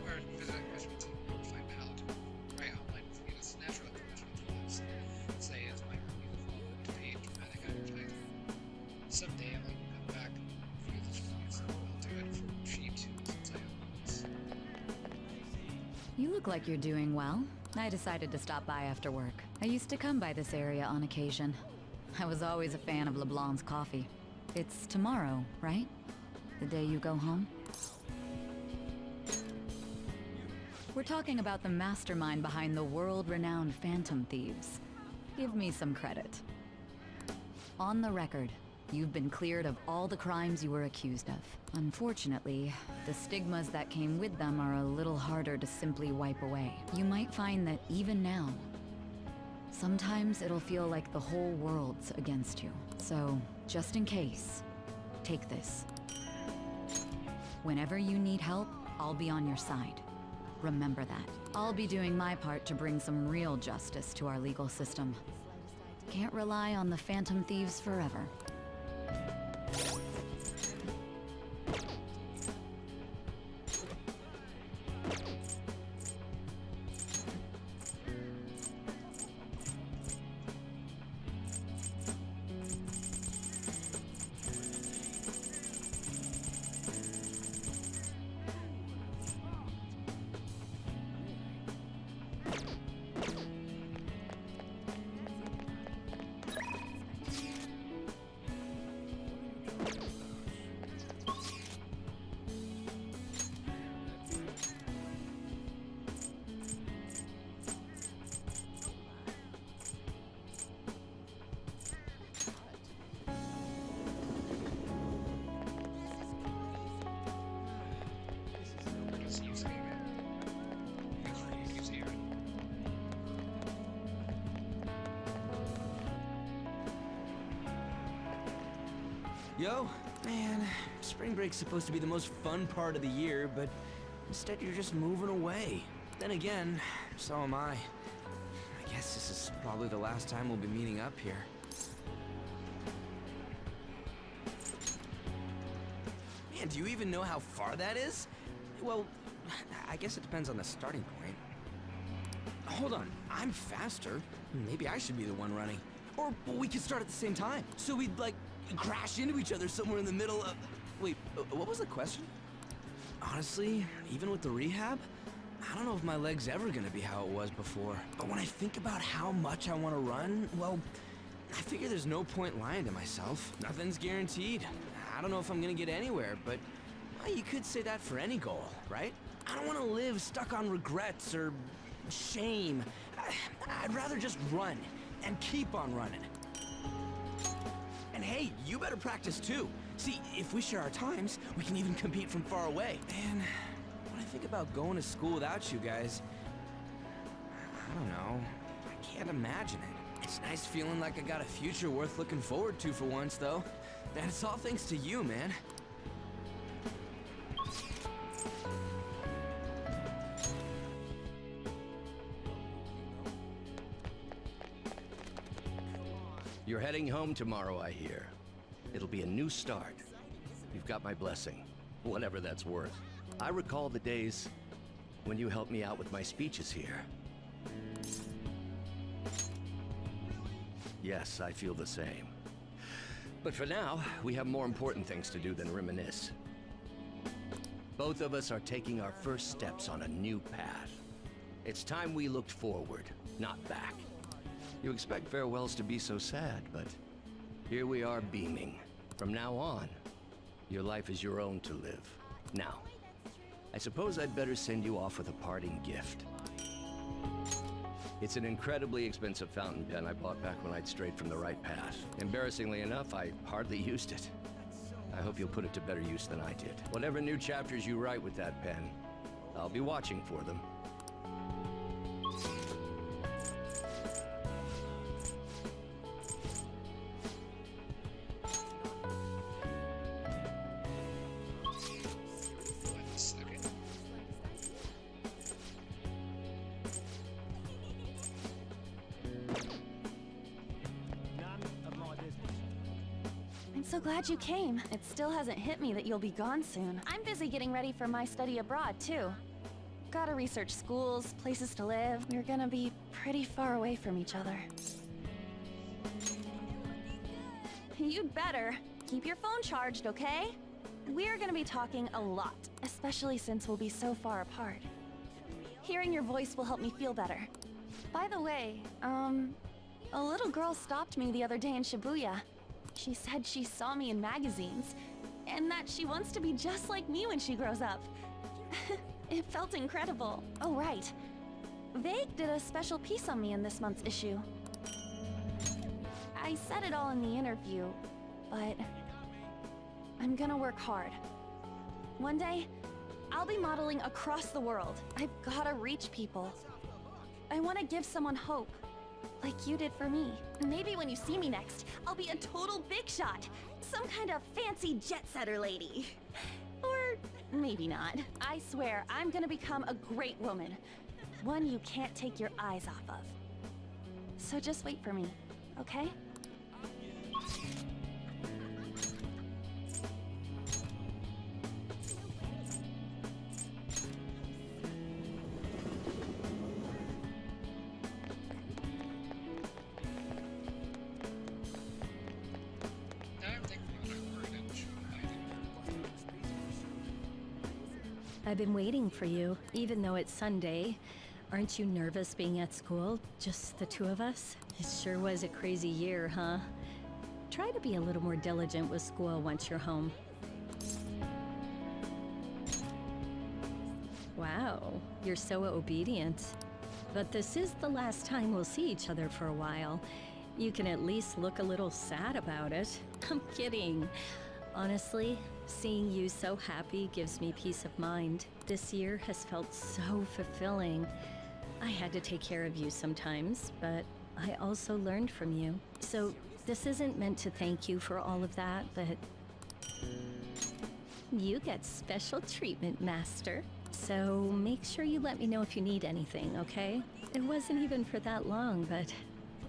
or visit Christmas and find Palette. Write online with me this natural evolution of lives. Say as my review to pay dramatic advertising. Someday I'll even come back and view this release. I'll do it for cheap too, since I own this. You look like you're doing well. I decided to stop by after work. I used to come by this area on occasion. I was always a fan of LeBlanc's coffee. It's tomorrow, right? The day you go home? We're talking about the mastermind behind the world-renowned Phantom Thieves. Give me some credit. On the record, you've been cleared of all the crimes you were accused of. Unfortunately, the stigmas that came with them are a little harder to simply wipe away. You might find that even now, sometimes it'll feel like the whole world's against you. So, just in case, take this. Whenever you need help, I'll be on your side. Remember that. I'll be doing my part to bring some real justice to our legal system. Can't rely on the Phantom Thieves forever. Yo, man, spring break's supposed to be the most fun part of the year, but instead you're just moving away. Then again, so am I. I guess this is probably the last time we'll be meeting up here. Man, do you even know how far that is? Well, I guess it depends on the starting point. Hold on, I'm faster. Maybe I should be the one running. Or we could start at the same time, so we'd, like, crash into each other somewhere in the middle of... Wait, what was the question? Honestly, even with the rehab, I don't know if my leg's ever gonna be how it was before. But when I think about how much I want to run, well, I figure there's no point lying to myself. Nothing's guaranteed. I don't know if I'm gonna get anywhere, but well, you could say that for any goal, right? I don't want to live stuck on regrets or Shame. I'd rather just run and keep on running. And hey, you better practice too. See, if we share our times, we can even compete from far away. And when I think about going to school without you guys, I don't know. I can't imagine it. It's nice feeling like I got a future worth looking forward to for once, though. And it's all thanks to you, man. You're heading home tomorrow, I hear. It'll be a new start. You've got my blessing, whatever that's worth. I recall the days when you helped me out with my speeches here. Yes, I feel the same. But for now, we have more important things to do than reminisce. Both of us are taking our first steps on a new path. It's time we looked forward, not back. You expect farewells to be so sad, but here we are beaming. From now on, your life is your own to live. Now, I suppose I'd better send you off with a parting gift. It's an incredibly expensive fountain pen I bought back when I'd strayed from the right path. Embarrassingly enough, I hardly used it. I hope you'll put it to better use than I did. Whatever new chapters you write with that pen, I'll be watching for them. I'm so glad you came. It still hasn't hit me that you'll be gone soon. I'm busy getting ready for my study abroad, too. Gotta research schools, places to live. We're gonna be pretty far away from each other. You'd better. Keep your phone charged, okay? We're gonna be talking a lot, especially since we'll be so far apart. Hearing your voice will help me feel better. By the way, a little girl stopped me the other day in Shibuya. She said she saw me in magazines, and that she wants to be just like me when she grows up. It felt incredible. Oh, right. Vague did a special piece on me in this month's issue. I said it all in the interview, but I'm gonna work hard. One day, I'll be modeling across the world. I've gotta reach people. I want to give someone hope. Like you did for me. Maybe when you see me next, I'll be a total big shot. Some kind of fancy jet-setter lady. Or maybe not. I swear, I'm gonna become a great woman. One you can't take your eyes off of. So just wait for me, okay? I've been waiting for you, even though it's Sunday. Aren't you nervous being at school? Just the two of us? It sure was a crazy year, huh? Try to be a little more diligent with school once you're home. Wow, you're so obedient. But this is the last time we'll see each other for a while. You can at least look a little sad about it. I'm kidding. Honestly, seeing you so happy gives me peace of mind. This year has felt so fulfilling. I had to take care of you sometimes, but I also learned from you. So this isn't meant to thank you for all of that, but you get special treatment, Master. So make sure you let me know if you need anything, okay? It wasn't even for that long, but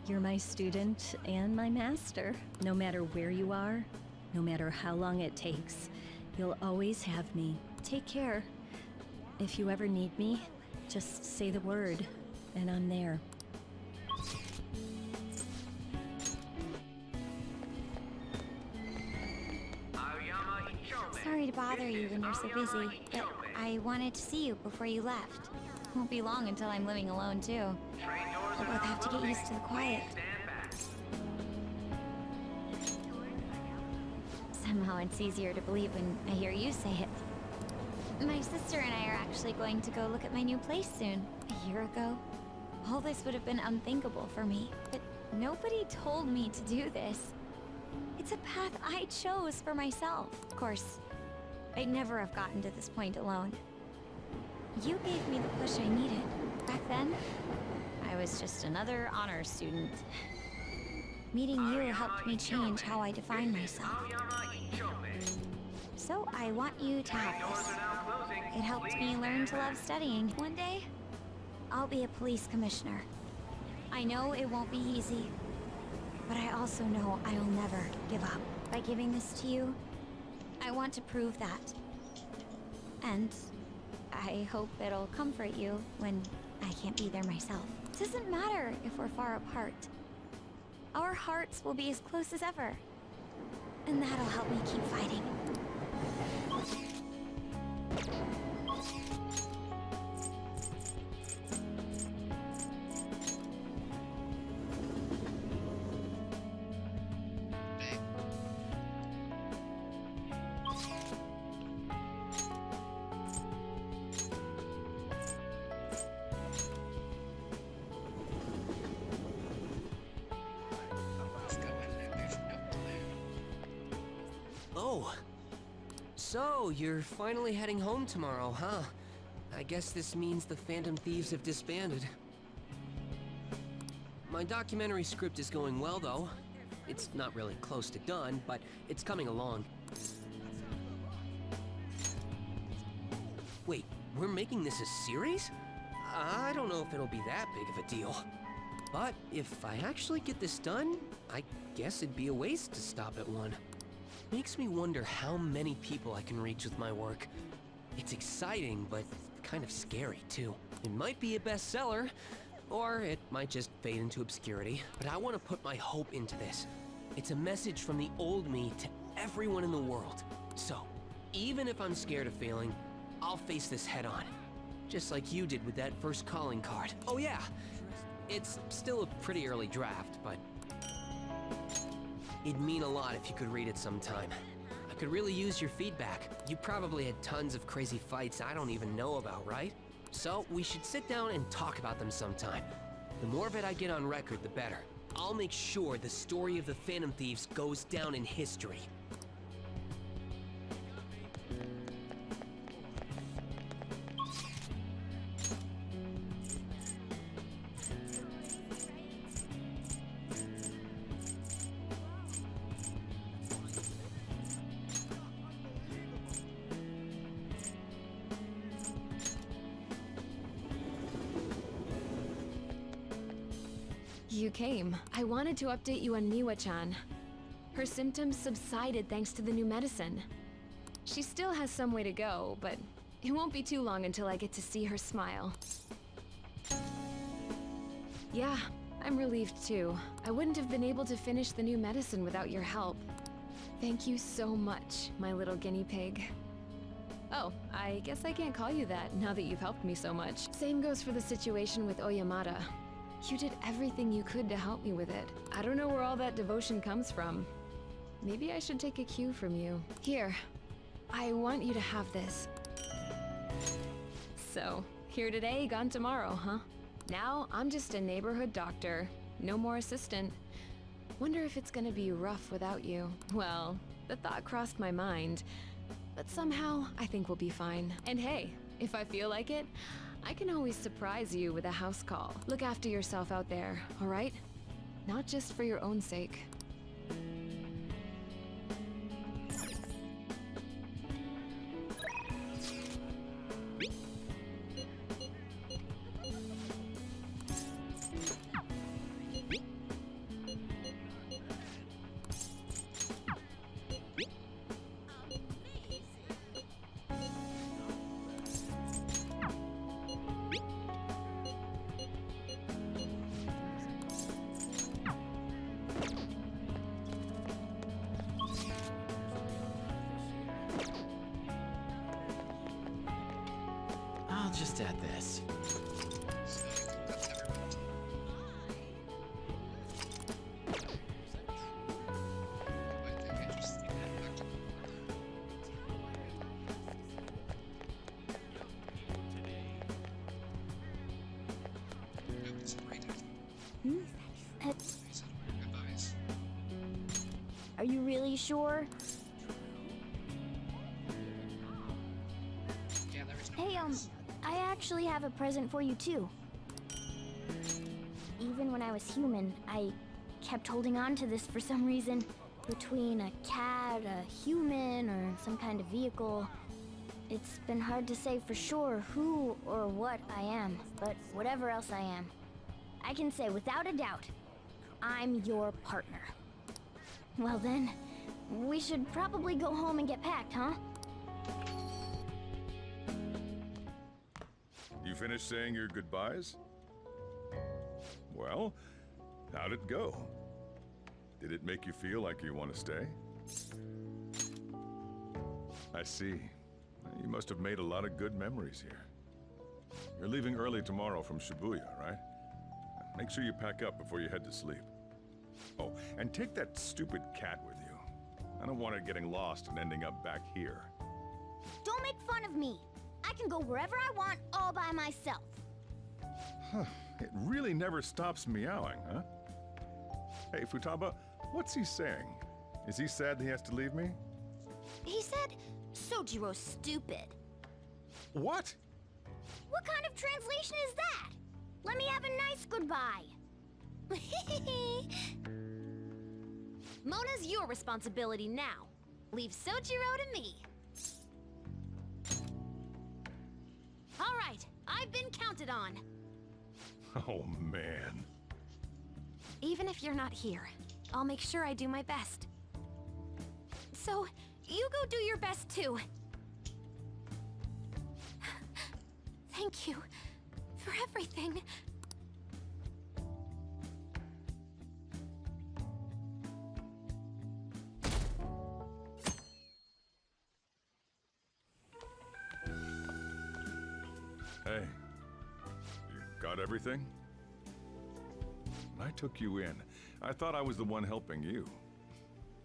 you're my student and my master. No matter where you are, no matter how long it takes, you'll always have me. Take care. If you ever need me, just say the word, and I'm there. Sorry to bother you when you're so busy, but I wanted to see you before you left. Won't be long until I'm living alone, too. We'll both have to get used to the quiet. Somehow it's easier to believe when I hear you say it. My sister and I are actually going to go look at my new place soon. a year ago, all this would have been unthinkable for me. But nobody told me to do this. It's a path I chose for myself. Of course, I'd never have gotten to this point alone. You gave me the push I needed. Back then, I was just another honor student. Meeting you helped me change how I define myself. So I want you to have this. It helped me learn to love studying. One day, I'll be a police commissioner. I know it won't be easy, but I also know I'll never give up. By giving this to you, I want to prove that. And I hope it'll comfort you when I can't be there myself. It doesn't matter if we're far apart. Our hearts will be as close as ever. And that'll help me keep fighting. Oh. So, you're finally heading home tomorrow, huh? I guess this means the Phantom Thieves have disbanded. My documentary script is going well, though. It's not really close to done, but it's coming along. Wait, we're making this a series? I don't know if it'll be that big of a deal. But if I actually get this done, I guess it'd be a waste to stop at one. Makes me wonder how many people I can reach with my work. It's exciting, but kind of scary, too. It might be a bestseller, or it might just fade into obscurity, but I want to put my hope into this. It's a message from the old me to everyone in the world. So, even if I'm scared of failing, I'll face this head on. Just like you did with that first calling card. Oh yeah, it's still a pretty early draft, but it'd mean a lot if you could read it sometime. I could really use your feedback. You probably had tons of crazy fights I don't even know about, right? So we should sit down and talk about them sometime. The more of it I get on record, the better. I'll make sure the story of the Phantom Thieves goes down in history. You came. I wanted to update you on Miwa-chan. Her symptoms subsided thanks to the new medicine. She still has some way to go, but it won't be too long until I get to see her smile. Yeah, I'm relieved too. I wouldn't have been able to finish the new medicine without your help. Thank you so much, my little guinea pig. Oh, I guess I can't call you that now that you've helped me so much. Same goes for the situation with Oyamada. You did everything you could to help me with it. I don't know where all that devotion comes from. Maybe I should take a cue from you. Here, I want you to have this. So, here today, gone tomorrow, huh? Now, I'm just a neighborhood doctor. No more assistant. Wonder if it's gonna be rough without you. Well, the thought crossed my mind. But somehow, I think we'll be fine. And hey, if I feel like it, I can always surprise you with a house call. Look after yourself out there, all right? Not just for your own sake. I'll just add this. Goodbyes. Are you really sure? Yeah, there is no Hey, goodbyes. I actually have a present for you too. Even when I was human, I kept holding on to this for some reason. Between a cat, a human, or some kind of vehicle, it's been hard to say for sure who or what I am, but whatever else I am, I can say without a doubt, I'm your partner. Well then, we should probably go home and get packed, huh? You finished saying your goodbyes? Well, how'd it go? Did it make you feel like you want to stay? I see. You must have made a lot of good memories here. You're leaving early tomorrow from Shibuya, right? Make sure you pack up before you head to sleep. Oh, and take that stupid cat with you. I don't want it getting lost and ending up back here. Don't make fun of me. I can go wherever I want all by myself. Huh. It really never stops meowing, huh? Hey, Futaba, what's he saying? Is he sad that he has to leave me? He said, Sojiro's stupid. What? What kind of translation is that? Let me have a nice goodbye. Mona's your responsibility now. Leave Sojiro to me. All right, I've been counted on. Oh, man. Even if you're not here, I'll make sure I do my best. So, you go do your best too. Thank you for everything. Hey, you got everything? When I took you in, I thought I was the one helping you.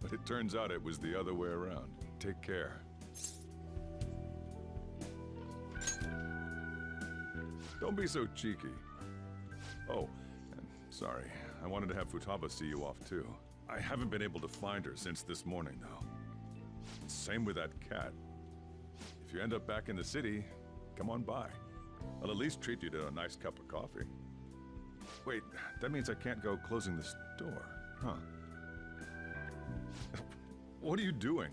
But it turns out it was the other way around. Take care. Don't be so cheeky. Oh, and sorry, I wanted to have Futaba see you off too. I haven't been able to find her since this morning, though. Same with that cat. If you end up back in the city, come on by. I'll at least treat you to a nice cup of coffee. Wait, that means I can't go closing the store, huh? What are you doing?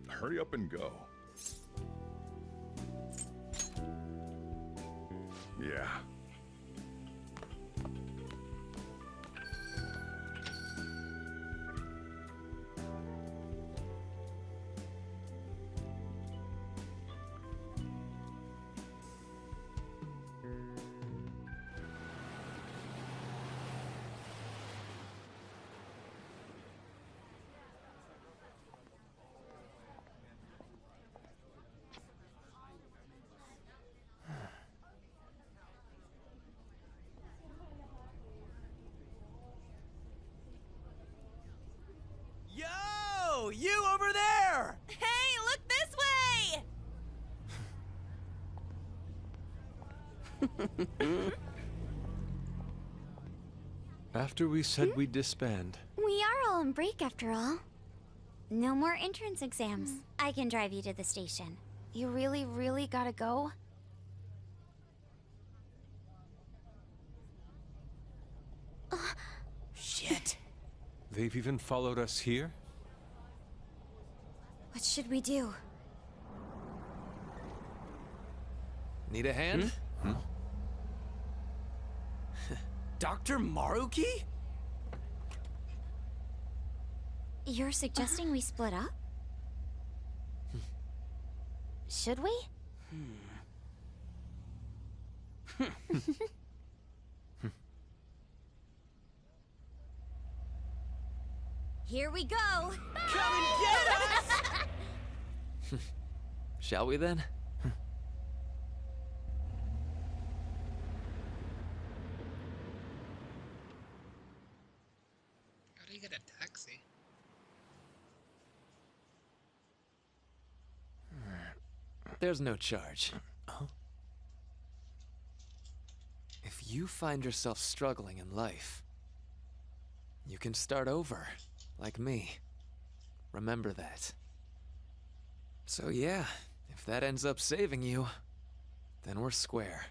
Hurry up and go. Yeah. Yo! You over there! Hey, look this way! After we said we'd disband, We are all on break after all. No more entrance exams. I can drive you to the station. You really, really gotta go? Shit. they've even followed us here? What should we do? Need a hand? Dr. Maruki? You're suggesting we split up? Should we? Here we go! Come and get us! Shall we then? How do you get a taxi? There's no charge. If you find yourself struggling in life, you can start over, like me. Remember that. So yeah, if that ends up saving you, then we're square.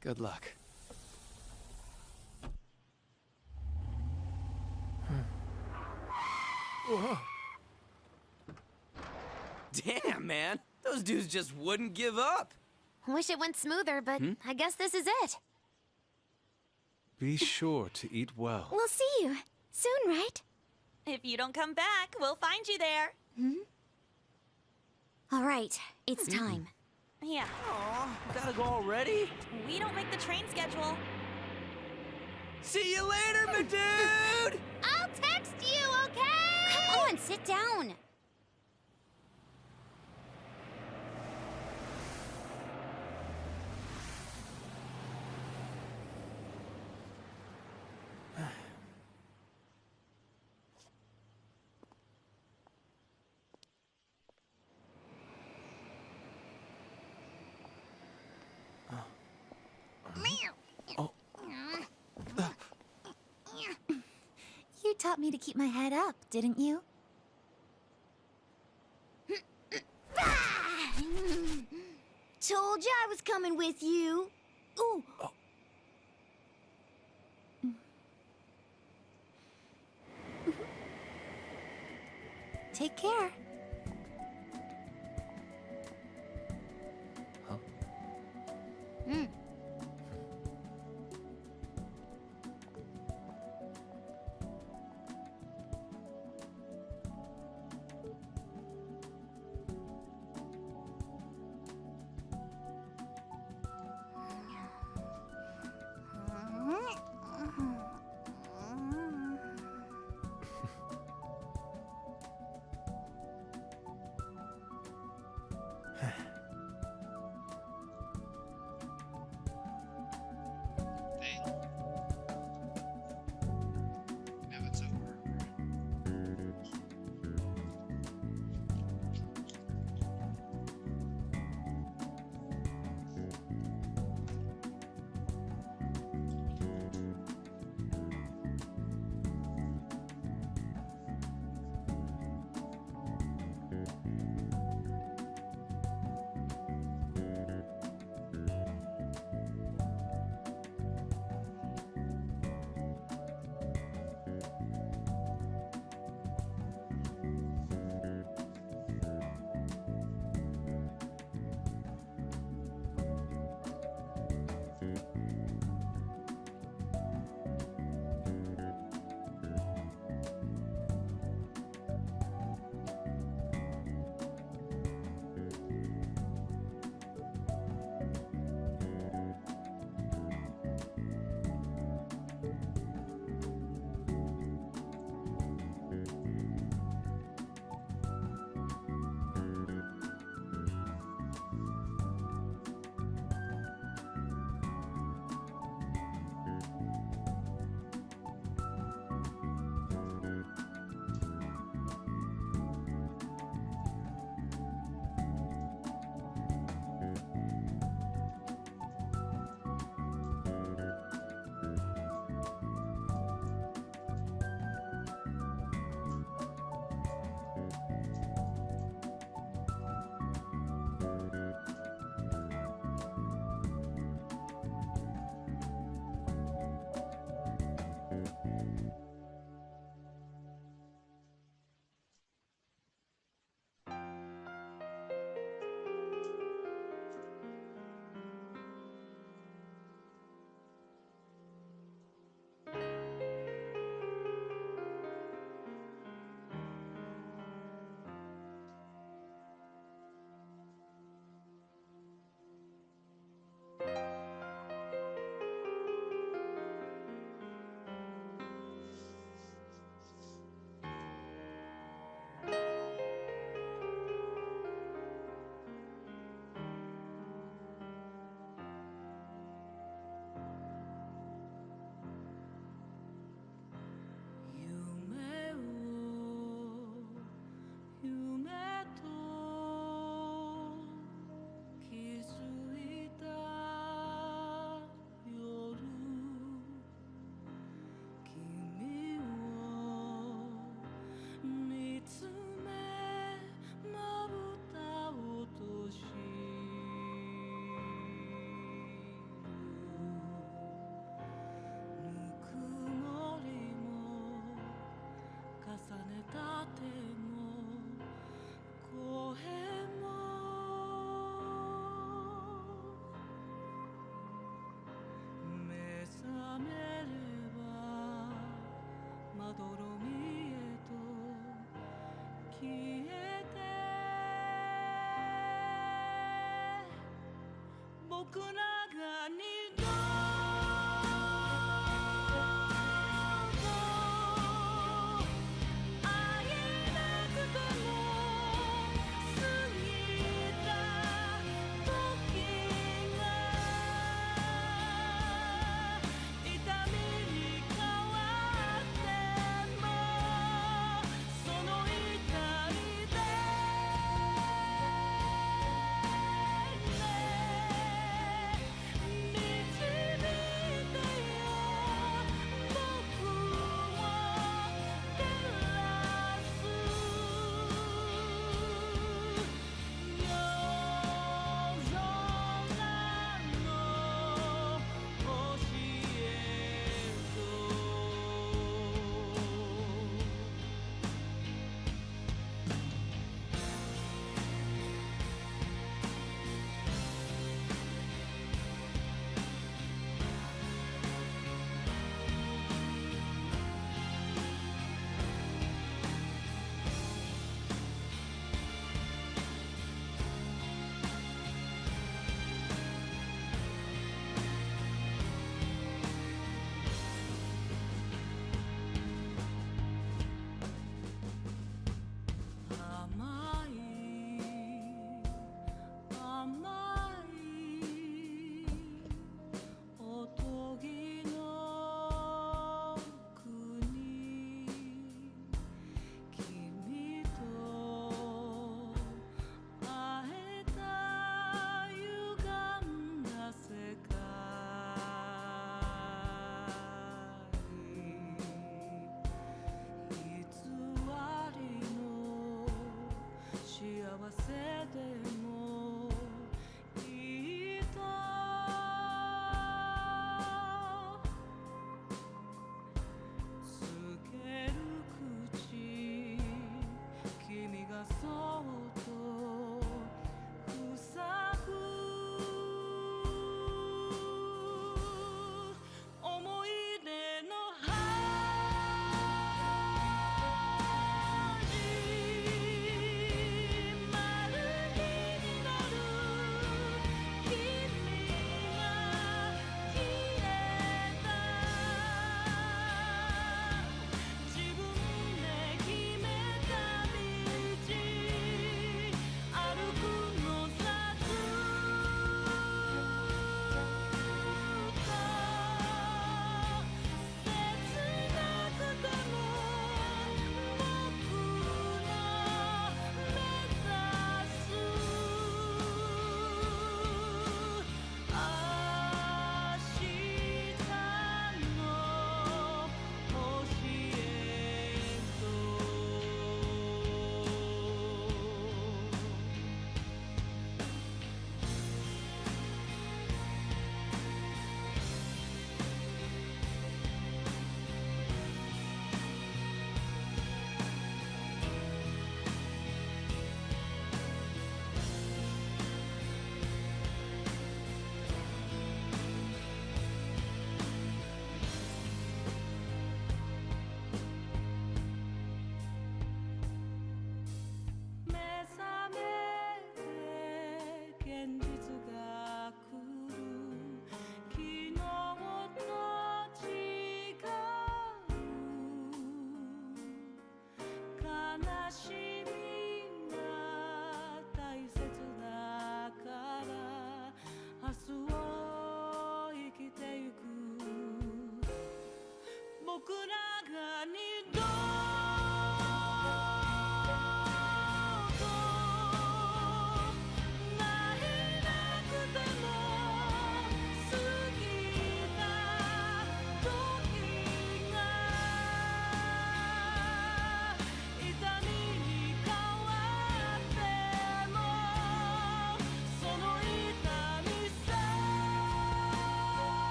Good luck. Whoa. Damn, man. Those dudes just wouldn't give up. Wish it went smoother, but I guess this is it. Be sure to eat well. We'll see you soon, right? If you don't come back, we'll find you there. All right, it's time. Yeah. Aw, gotta go already? We don't make the train schedule. See you later, my dude! I'll text you, okay? Come on, sit down. You taught me to keep my head up, didn't you? Told you I was coming with you. Ooh. Take care.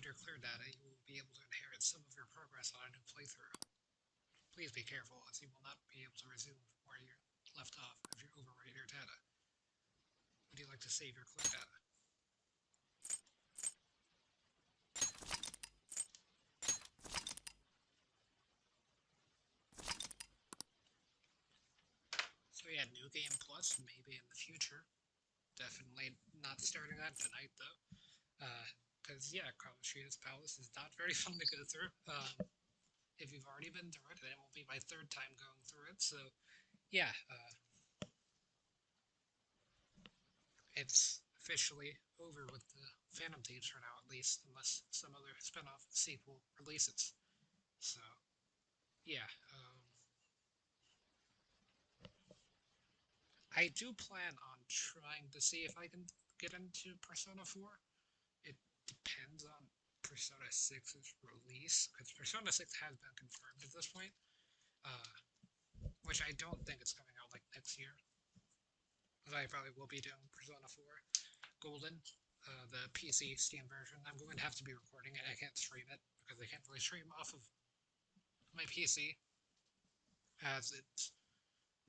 your clear data, you will be able to inherit some of your progress on a new playthrough. Please be careful, as you will not be able to resume where you left off if you overwrite your data. Would you like to save your clear data? So yeah, New Game Plus, maybe in the future. Definitely not starting that tonight, though. Because, yeah, Kamashida's Palace is not very fun to go through. If you've already been through it, then it will be my third time going through it, so, yeah. It's officially over with the Phantom Thieves for now, at least, unless some other spin-off sequel releases. So, yeah, I do plan on trying to see if I can get into Persona 4. It depends on Persona 6's release, because Persona 6 has been confirmed at this point, which I don't think it's coming out like next year. I probably will be doing Persona 4 Golden, the PC Steam version. I'm going to have to be recording it. I can't stream it because I can't really stream off of my PC, as it's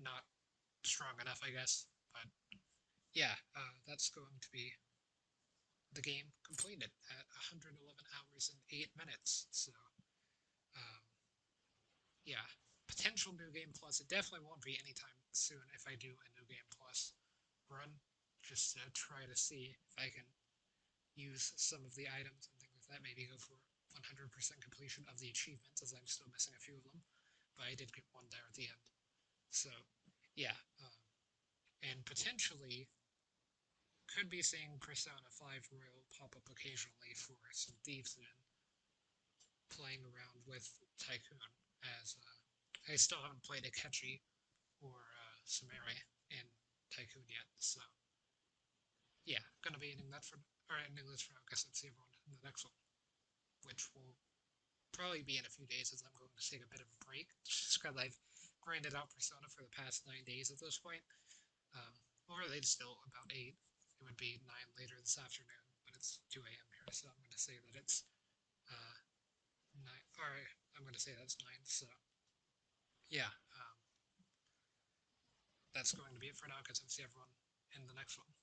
not strong enough, I guess. But yeah, that's going to be the game completed at 111 hours and 8 minutes. So yeah, potential New Game Plus. It definitely won't be anytime soon if I do a New Game Plus run, just to try to see if I can use some of the items and things like that. Maybe go for 100% completion of the achievements, as I'm still missing a few of them, but I did get one there at the end. So yeah, and potentially could be seeing Persona 5 Royal pop up occasionally for some Thieves in, playing around with Tycoon, as I still haven't played Akechi or Sumere in Tycoon yet, so yeah, gonna be ending that for, or ending this for now, I guess I'd see everyone in the next one, which will probably be in a few days, as I'm going to take a bit of a break, just because I've grinded out Persona for the past 9 days at this point. Or it's still about 8. It would be 9 later this afternoon, but it's 2 a.m. here, so I'm going to say that it's 9, or I'm going to say that's 9, so yeah, that's going to be it for now, because I'll see everyone in the next one.